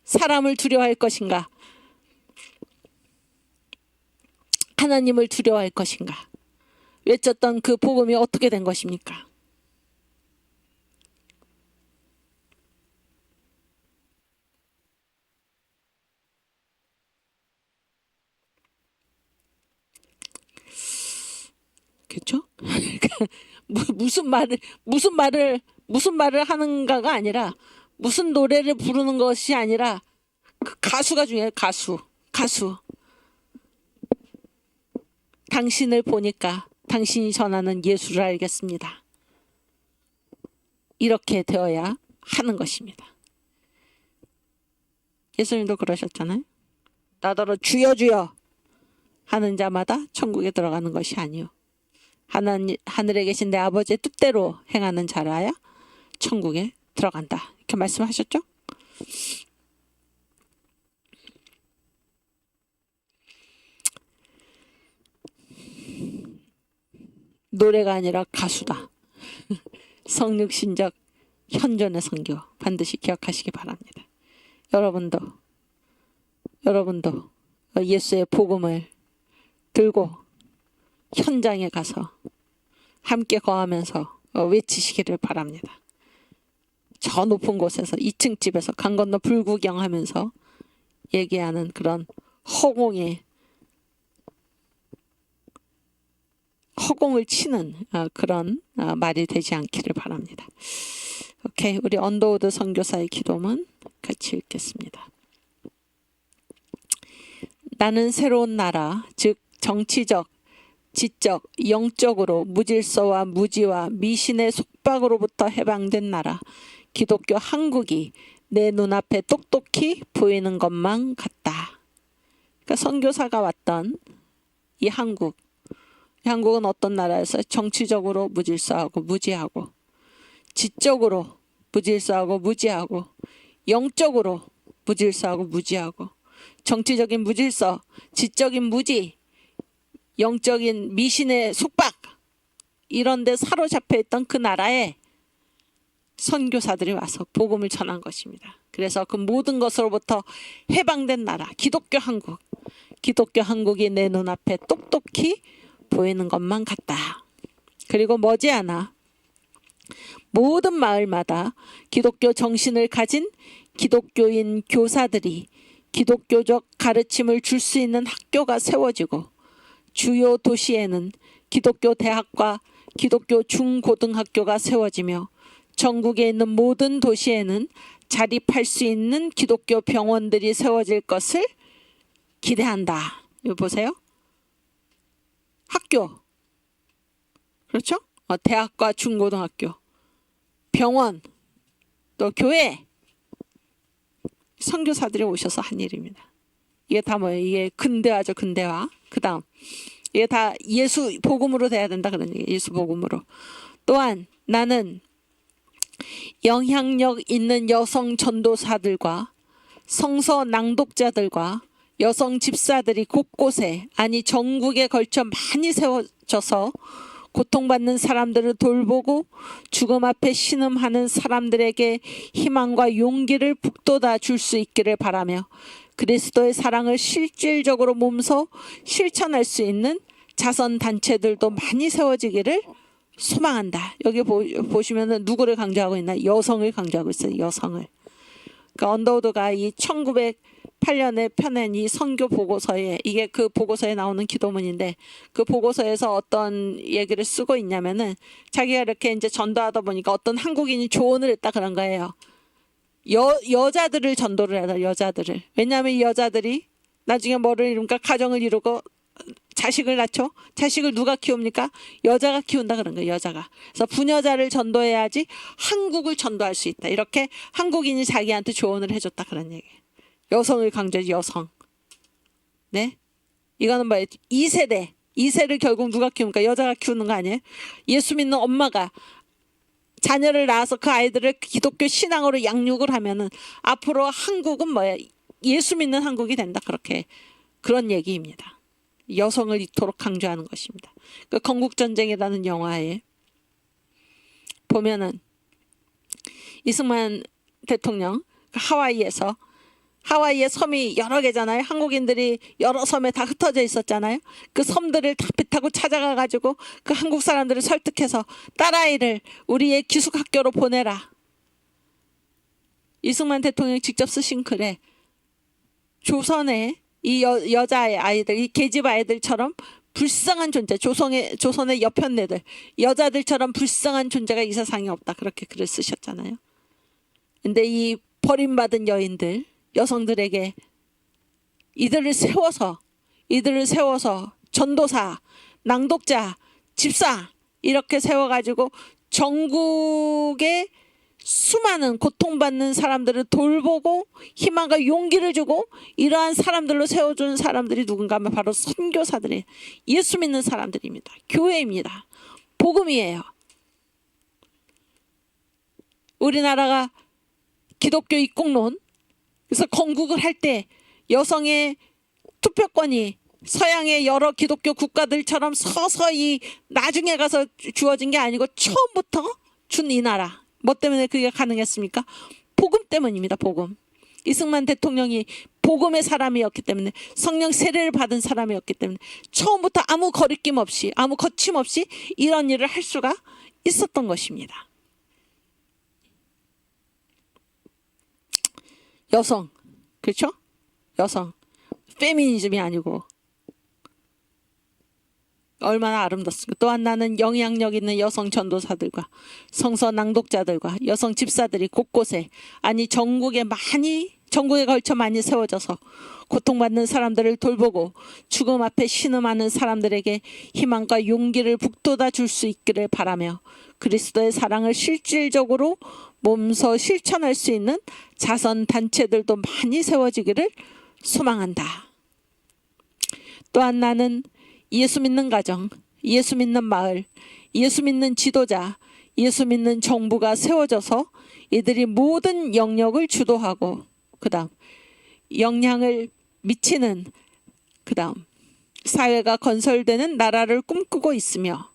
사람을 두려워할 것인가? 하나님을 두려워할 것인가? 외쳤던 그 복음이 어떻게 된 것입니까? 그렇죠? 무슨 말을 하는가가 아니라, 무슨 노래를 부르는 것이 아니라 그 가수가 중요해요. 가수. 당신을 보니까 당신이 전하는 예수를 알겠습니다. 이렇게 되어야 하는 것입니다. 예수님도 그러셨잖아요. 나더러 주여 주여 하는 자마다 천국에 들어가는 것이 아니요, 하늘에 계신 내 아버지의 뜻대로 행하는 자라야 천국에 들어간다. 이렇게 말씀하셨죠? 노래가 아니라 가수다. 성육신적 현존의 선교 반드시 기억하시기 바랍니다. 여러분도 예수의 복음을 들고 현장에 가서 함께 거하면서 외치시기를 바랍니다. 저 높은 곳에서 2층 집에서 강 건너 불구경하면서 얘기하는 그런 허공을 치는 그런 말이 되지 않기를 바랍니다. 오케이, 우리 언더우드 선교사의 기도문 같이 읽겠습니다. 나는 새로운 나라, 즉 정치적, 지적, 영적으로 무질서와 무지와 미신의 속박으로부터 해방된 나라, 기독교 한국이 내 눈앞에 똑똑히 보이는 것만 같다. 그러니까 선교사가 왔던 이 한국은 어떤 나라에서 정치적으로 무질서하고 무지하고, 지적으로 무질서하고 무지하고, 영적으로 무질서하고 무지하고, 정치적인 무질서, 지적인 무지, 영적인 미신의 속박, 이런 데 사로잡혀 있던 그 나라에 선교사들이 와서 복음을 전한 것입니다. 그래서 그 모든 것으로부터 해방된 나라, 기독교 한국이 내 눈앞에 똑똑히 보이는 것만 같다. 그리고 머지않아 모든 마을마다 기독교 정신을 가진 기독교인 교사들이 기독교적 가르침을 줄 수 있는 학교가 세워지고 주요 도시에는 기독교 대학과 기독교 중고등학교가 세워지며 전국에 있는 모든 도시에는 자립할 수 있는 기독교 병원들이 세워질 것을 기대한다. 이거 보세요. 학교. 그렇죠? 대학과 중고등학교. 병원. 또 교회. 선교사들이 오셔서 한 일입니다. 이게 다 뭐예요? 이게 근대화죠, 근대화. 그 다음. 이게 다 예수 복음으로 돼야 된다 그런 얘기예요. 예수 복음으로. 또한 나는 영향력 있는 여성 전도사들과 성서 낭독자들과 여성 집사들이 곳곳에 아니 전국에 걸쳐 많이 세워져서 고통받는 사람들을 돌보고 죽음 앞에 신음하는 사람들에게 희망과 용기를 북돋아 줄 수 있기를 바라며 그리스도의 사랑을 실질적으로 몸소 실천할 수 있는 자선단체들도 많이 세워지기를 소망한다. 여기 보시면 누구를 강조하고 있나? 여성을 강조하고 있어요. 여성을. 그러니까 언더우드가 이 1908년에 펴낸 이 선교 보고서에 이게 그 보고서에 나오는 기도문인데 그 보고서에서 어떤 얘기를 쓰고 있냐면은 자기가 이렇게 이제 전도하다 보니까 어떤 한국인이 조언을 했다 그런 거예요. 여자들을 전도를 해라. 여자들을. 왜냐하면 이 여자들이 나중에 뭐를 이루니까 가정을 이루고 자식을 낳죠. 자식을 누가 키웁니까? 여자가 키운다 그런 거예요. 여자가. 그래서 부녀자를 전도해야지 한국을 전도할 수 있다. 이렇게 한국인이 자기한테 조언을 해줬다 그런 얘기예요. 여성을 강조해 여성. 네? 이거는 뭐예요? 2세대. 2세를 결국 누가 키웁니까? 여자가 키우는 거 아니에요? 예수 믿는 엄마가 자녀를 낳아서 그 아이들을 기독교 신앙으로 양육을 하면은 앞으로 한국은 뭐예요? 예수 믿는 한국이 된다. 그렇게 그런 얘기입니다. 여성을 이토록 강조하는 것입니다. 그 건국전쟁이라는 영화에 보면은 이승만 대통령 하와이에서 하와이의 섬이 여러 개잖아요. 한국인들이 여러 섬에 다 흩어져 있었잖아요. 그 섬들을 다 배 타고 찾아가 가지고 그 한국 사람들을 설득해서 딸아이를 우리의 기숙학교로 보내라. 이승만 대통령이 직접 쓰신 글에 조선의 이 여자의 아이들, 이 계집 아이들처럼 불쌍한 존재, 조선의 여편네들, 여자들처럼 불쌍한 존재가 이 세상에 없다. 그렇게 글을 쓰셨잖아요. 근데 이 버림받은 여인들, 여성들에게 이들을 세워서 전도사, 낭독자, 집사 이렇게 세워가지고 전국의 수많은 고통받는 사람들을 돌보고 희망과 용기를 주고 이러한 사람들로 세워주는 사람들이 누군가 하면 바로 선교사들이에요. 예수 믿는 사람들입니다. 교회입니다. 복음이에요. 우리나라가 기독교 입국론 그래서 건국을 할 때 여성의 투표권이 서양의 여러 기독교 국가들처럼 서서히 나중에 가서 주어진 게 아니고 처음부터 준 이 나라. 뭐 때문에 그게 가능했습니까? 복음 때문입니다. 복음. 이승만 대통령이 복음의 사람이었기 때문에 성령 세례를 받은 사람이었기 때문에 처음부터 아무 거리낌 없이 아무 거침없이 이런 일을 할 수가 있었던 것입니다. 여성. 그렇죠? 여성. 페미니즘이 아니고 얼마나 아름답습니까? 또한 나는 영향력 있는 여성 전도사들과 성서 낭독자들과 여성 집사들이 곳곳에 아니 전국에 걸쳐 많이 세워져서 고통받는 사람들을 돌보고 죽음 앞에 신음하는 사람들에게 희망과 용기를 북돋아 줄 수 있기를 바라며 그리스도의 사랑을 실질적으로 몸소 실천할 수 있는 자선단체들도 많이 세워지기를 소망한다. 또한 나는 예수 믿는 가정, 예수 믿는 마을, 예수 믿는 지도자, 예수 믿는 정부가 세워져서 이들이 모든 영역을 주도하고 그 다음 영향을 미치는 그 다음 사회가 건설되는 나라를 꿈꾸고 있으며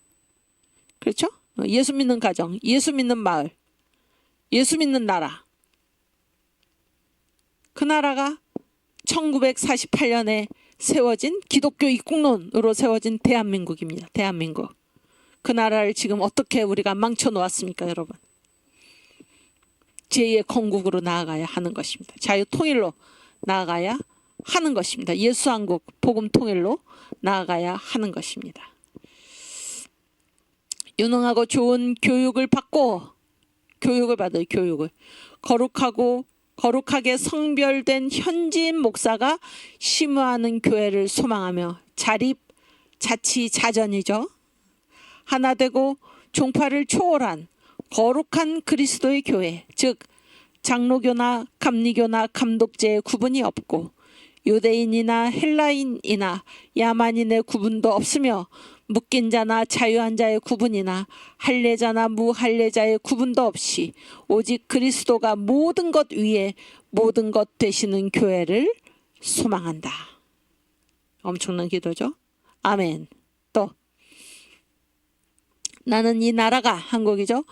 그렇죠? 예수 믿는 가정, 예수 믿는 마을, 예수 믿는 나라 그 나라가 1948년에 세워진 기독교 입국론으로 세워진 대한민국입니다. 대한민국. 그 나라를 지금 어떻게 우리가 망쳐 놓았습니까, 여러분? 제2의 건국으로 나아가야 하는 것입니다. 자유 통일로 나아가야 하는 것입니다. 예수 한국 복음 통일로 나아가야 하는 것입니다. 유능하고 좋은 교육을 받고 교육을 받아요. 교육을 거룩하게 성별된 현지인 목사가 심우하는 교회를 소망하며 자치자전이죠. 하나 되고 종파를 초월한 거룩한 그리스도의 교회, 즉 장로교나 감리교나 감독제의 구분이 없고 유대인이나 헬라인이나 야만인의 구분도 없으며 묶인 자나 자유한 자의 구분이나 할례자나 무할례자의 구분도 없이 오직 그리스도가 모든 것 위에 모든 것 되시는 교회를 소망한다. 엄청난 기도죠. 아멘. 또 나는 이 나라가 한국이죠.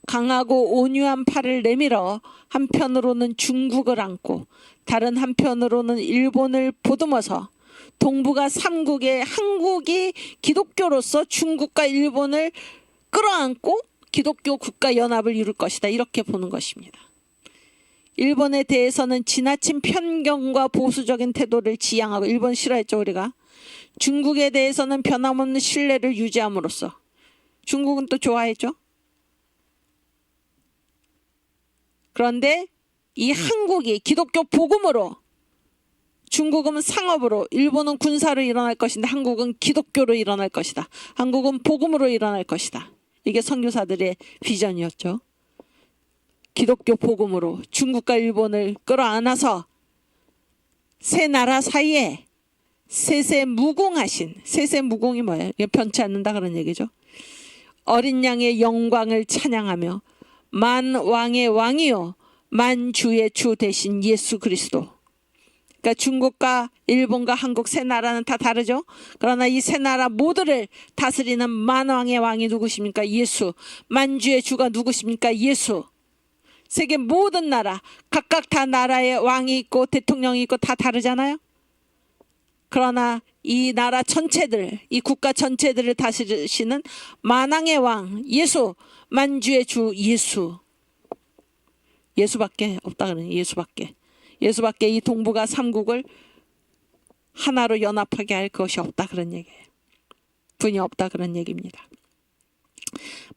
강하고 온유한 팔을 내밀어 한편으로는 중국을 안고 다른 한편으로는 일본을 보듬어서 동북아 3국의 한국이 기독교로서 중국과 일본을 끌어안고 기독교 국가연합을 이룰 것이다. 이렇게 보는 것입니다. 일본에 대해서는 지나친 편견과 보수적인 태도를 지향하고 일본 싫어했죠 우리가. 중국에 대해서는 변함없는 신뢰를 유지함으로써 중국은 또 좋아했죠. 그런데 이 한국이 기독교 복음으로 중국은 상업으로 일본은 군사로 일어날 것인데 한국은 기독교로 일어날 것이다. 한국은 복음으로 일어날 것이다. 이게 선교사들의 비전이었죠. 기독교 복음으로 중국과 일본을 끌어안아서 세 나라 사이에 세세무공하신 세세무공이 뭐예요? 변치 않는다 그런 얘기죠. 어린 양의 영광을 찬양하며 만왕의 왕이요 만주의 주 되신 예수 그리스도. 그러니까 중국과 일본과 한국 세 나라는 다 다르죠. 그러나 이 세 나라 모두를 다스리는 만왕의 왕이 누구십니까? 예수. 만주의 주가 누구십니까? 예수. 세계 모든 나라 각각 다 나라의 왕이 있고 대통령이 있고 다 다르잖아요. 그러나 이 나라 전체들, 이 국가 전체들을 다스리시는 만왕의 왕 예수, 만주의 주 예수. 예수밖에 없다 그러니 예수밖에 이 동북아 3국을 하나로 연합하게 할 것이 없다 그런 얘기예요. 분이 없다 그런 얘기입니다.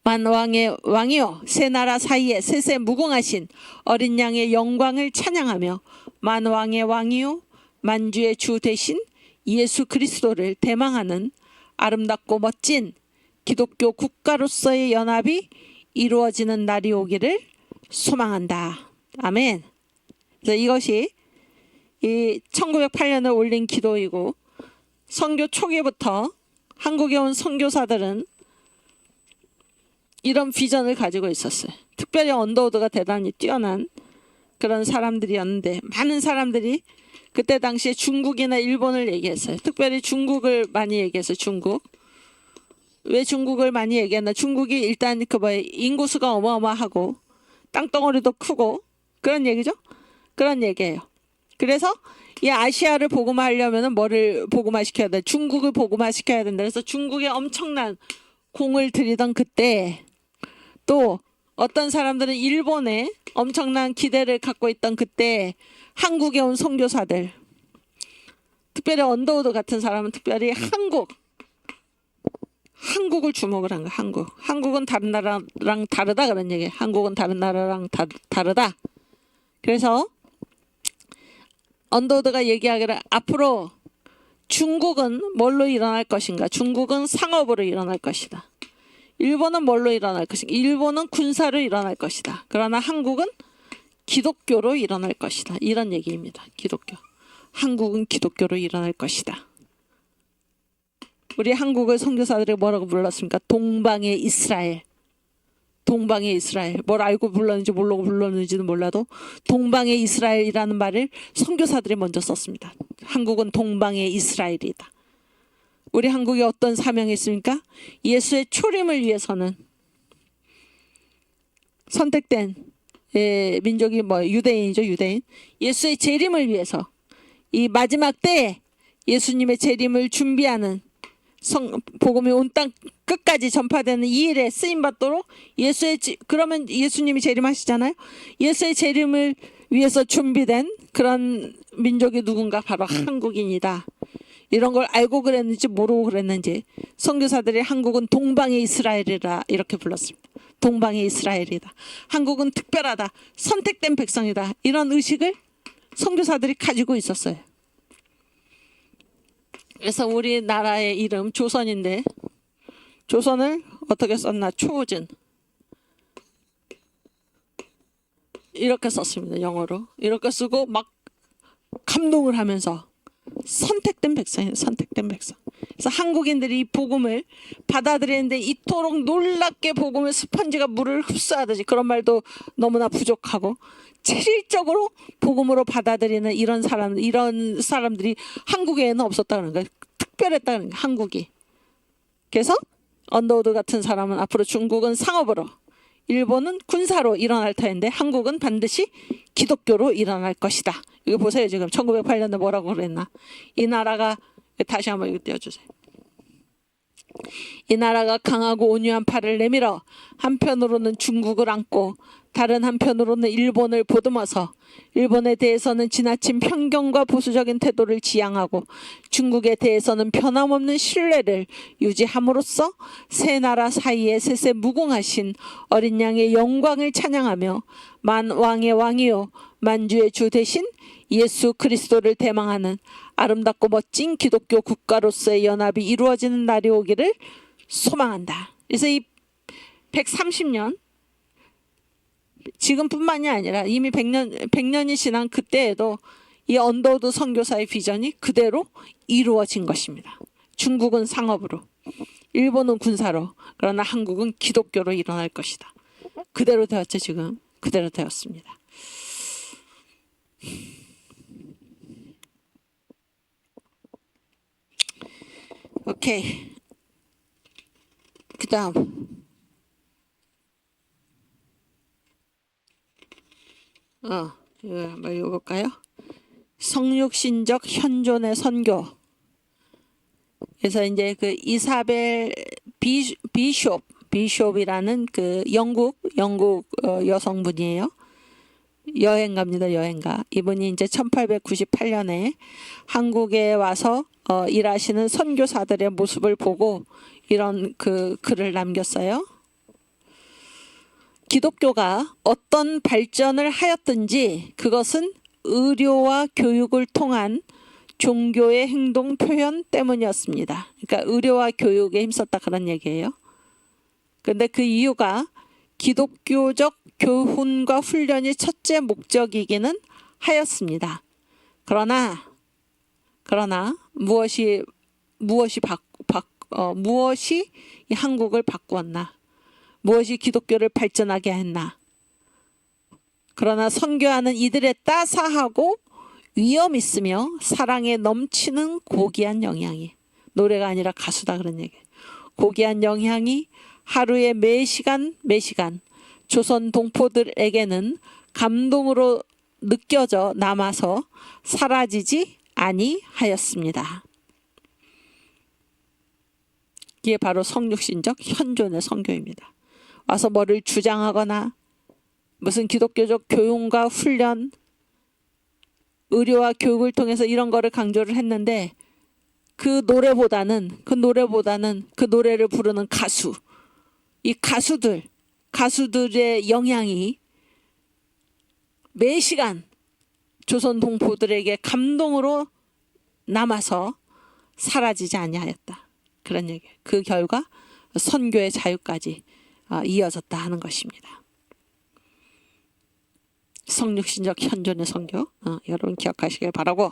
만왕의 왕이요 세 나라 사이에 세세무공하신 어린 양의 영광을 찬양하며 만왕의 왕이요 만주의 주 되신 예수 그리스도를 대망하는 아름답고 멋진 기독교 국가로서의 연합이 이루어지는 날이 오기를 소망한다. 아멘. 그래서 이것이 이 1908년에 올린 기도이고 선교 초기부터 한국에 온 선교사들은 이런 비전을 가지고 있었어요. 특별히 언더우드가 대단히 뛰어난 그런 사람들이었는데 많은 사람들이 그때 당시에 중국이나 일본을 얘기했어요. 특별히 중국을 많이 얘기했어요. 중국. 왜 중국을 많이 얘기했나? 중국이 일단 인구수가 어마어마하고 땅덩어리도 크고 그런 얘기죠. 그런 얘기예요. 그래서 이 아시아를 복음화하려면 뭐를 복음화시켜야 돼? 중국을 복음화시켜야 된다. 그래서 중국에 엄청난 공을 들이던 그때 또 어떤 사람들은 일본에 엄청난 기대를 갖고 있던 그때 한국에 온 선교사들 특별히 언더우드 같은 사람은 특별히 한국을 주목을 한 거야. 한국은 다른 나라랑 다르다 그런 얘기예요. 한국은 다른 나라랑 다르다. 그래서 언더우드가 얘기하기를 앞으로 중국은 뭘로 일어날 것인가? 중국은 상업으로 일어날 것이다. 일본은 뭘로 일어날 것인가? 일본은 군사로 일어날 것이다. 그러나 한국은 기독교로 일어날 것이다. 이런 얘기입니다. 기독교. 한국은 기독교로 일어날 것이다. 우리 한국의 선교사들이 뭐라고 불렀습니까? 동방의 이스라엘. 동방의 이스라엘. 뭘 알고 불렀는지 모르고 불렀는지는 몰라도 동방의 이스라엘이라는 말을 선교사들이 먼저 썼습니다. 한국은 동방의 이스라엘이다. 우리 한국에 어떤 사명이 있습니까? 예수의 초림을 위해서는 선택된 민족이 유대인이죠. 유대인. 예수의 재림을 위해서 이 마지막 때에 예수님의 재림을 준비하는 복음이 온 땅 끝까지 전파되는 이 일에 쓰임 받도록 그러면 예수님이 재림하시잖아요. 예수의 재림을 위해서 준비된 그런 민족이 누군가 바로 한국인이다. 이런 걸 알고 그랬는지 모르고 그랬는지 선교사들이 한국은 동방의 이스라엘이라 이렇게 불렀습니다. 동방의 이스라엘이다. 한국은 특별하다. 선택된 백성이다. 이런 의식을 선교사들이 가지고 있었어요. 그래서 우리나라의 이름 조선인데 조선을 어떻게 썼나? 초우진 이렇게 썼습니다. 영어로 이렇게 쓰고 막 감동을 하면서 선택된 백성이에요. 선택된 백성. 그래서 한국인들이 이 복음을 받아들이는데 이토록 놀랍게 복음을 스펀지가 물을 흡수하듯이 그런 말도 너무나 부족하고 체질적으로 복음으로 받아들이는 이런 사람들이 한국에는 없었다는 거예요. 특별했다는 거예요. 한국이. 그래서 언더우드 같은 사람은 앞으로 중국은 상업으로, 일본은 군사로 일어날 터인데 한국은 반드시 기독교로 일어날 것이다. 이거 보세요. 지금 1908년에 뭐라고 그랬나. 이 나라가 다시 한번 이거 띄워주세요. 이 나라가 강하고 온유한 팔을 내밀어 한편으로는 중국을 안고 다른 한편으로는 일본을 보듬어서 일본에 대해서는 지나친 편견과 보수적인 태도를 지향하고 중국에 대해서는 변함없는 신뢰를 유지함으로써 세 나라 사이에 셋에 무궁하신 어린 양의 영광을 찬양하며 만왕의 왕이요 만주의 주 대신 예수 그리스도를 대망하는 아름답고 멋진 기독교 국가로서의 연합이 이루어지는 날이 오기를 소망한다. 그래서 이 130년 지금뿐만이 아니라 이미 100년이 지난 그때에도 이 언더우드 선교사의 비전이 그대로 이루어진 것입니다. 중국은 상업으로, 일본은 군사로, 그러나 한국은 기독교로 일어날 것이다. 그대로 되었죠. 지금 그대로 되었습니다. 오케이. 그 다음 이거 한번 읽어볼까요? 성육신적 현존의 선교. 그래서 이제 그 이사벨 비숍이라는 그 영국 여성분이에요. 여행가입니다. 여행가. 이분이 이제 1898년에 한국에 와서 일하시는 선교사들의 모습을 보고 이런 그 글을 남겼어요. 기독교가 어떤 발전을 하였든지 그것은 의료와 교육을 통한 종교의 행동 표현 때문이었습니다. 그러니까 의료와 교육에 힘썼다 그런 얘기예요. 그런데 그 이유가 기독교적 교훈과 훈련이 첫째 목적이기는 하였습니다. 그러나 무엇이 이 한국을 바꾸었나? 무엇이 기독교를 발전하게 했나? 그러나 선교하는 이들의 따사하고 위엄 있으며 사랑에 넘치는 고귀한 영향이, 노래가 아니라 가수다 그런 얘기. 고귀한 영향이 하루에 매시간 조선 동포들에게는 감동으로 느껴져 남아서 사라지지 아니하였습니다. 이게 바로 성육신적 현존의 선교입니다. 와서 뭐를 주장하거나 무슨 기독교적 교훈과 훈련, 의료와 교육을 통해서 이런 거를 강조를 했는데 그 노래보다는 그 노래를 부르는 가수, 이 가수들의 영향이 매시간 조선 동포들에게 감동으로 남아서 사라지지 아니하였다. 그런 얘기. 그 결과 선교의 자유까지 이어졌다 하는 것입니다. 성육신적 현존의 선교, 여러분 기억하시길 바라고,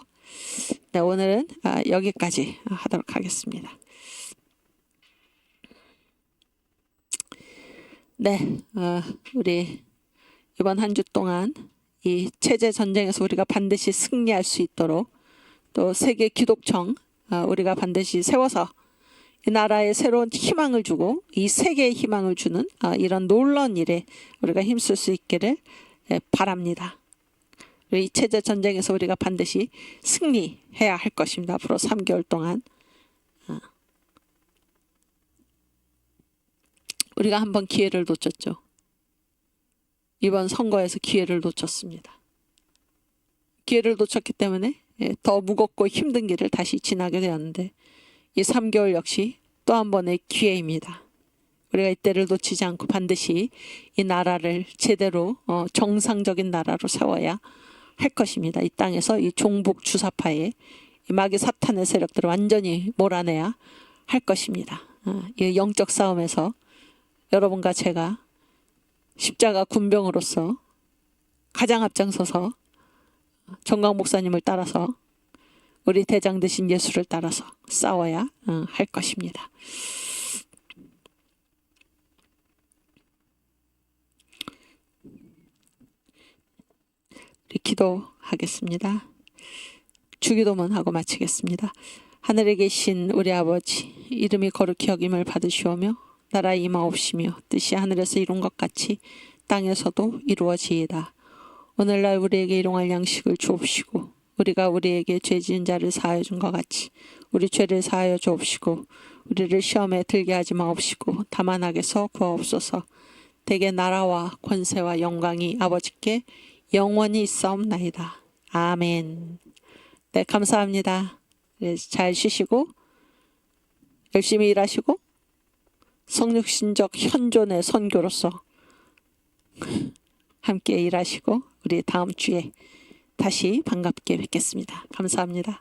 네, 오늘은 여기까지 하도록 하겠습니다. 네, 우리 이번 한 주 동안 이 체제 전쟁에서 우리가 반드시 승리할 수 있도록 또 세계 기독청 우리가 반드시 세워서 이 나라에 새로운 희망을 주고 이 세계에 희망을 주는 이런 놀라운 일에 우리가 힘쓸 수 있기를 바랍니다. 이 체제 전쟁에서 우리가 반드시 승리해야 할 것입니다. 앞으로 3개월 동안 우리가 한번 기회를 놓쳤죠. 이번 선거에서 기회를 놓쳤습니다. 기회를 놓쳤기 때문에 더 무겁고 힘든 길을 다시 지나게 되었는데 이 3개월 역시 또 한 번의 기회입니다. 우리가 이때를 놓치지 않고 반드시 이 나라를 제대로 정상적인 나라로 세워야 할 것입니다. 이 땅에서 이 종북 주사파의 이 마귀 사탄의 세력들을 완전히 몰아내야 할 것입니다. 이 영적 싸움에서 여러분과 제가 십자가 군병으로서 가장 앞장서서 정강 목사님을 따라서 우리 대장 되신 예수를 따라서 싸워야 할 것입니다. 우리 기도하겠습니다. 주기도문 하고 마치겠습니다. 하늘에 계신 우리 아버지, 이름이 거룩히 여김을 받으시오며 나라 임하옵시며 뜻이 하늘에서 이룬 것 같이 땅에서도 이루어지이다. 오늘날 우리에게 일용할 양식을 주옵시고 우리가 우리에게 죄 지은 자를 사하여 준 것 같이 우리 죄를 사하여 주옵시고 우리를 시험에 들게 하지 마옵시고 다만 악에서 구하옵소서. 대개 나라와 권세와 영광이 아버지께 영원히 있사옵나이다. 아멘. 네, 감사합니다. 네, 잘 쉬시고 열심히 일하시고 성육신적 현존의 선교로서 함께 일하시고 우리 다음 주에 다시 반갑게 뵙겠습니다. 감사합니다.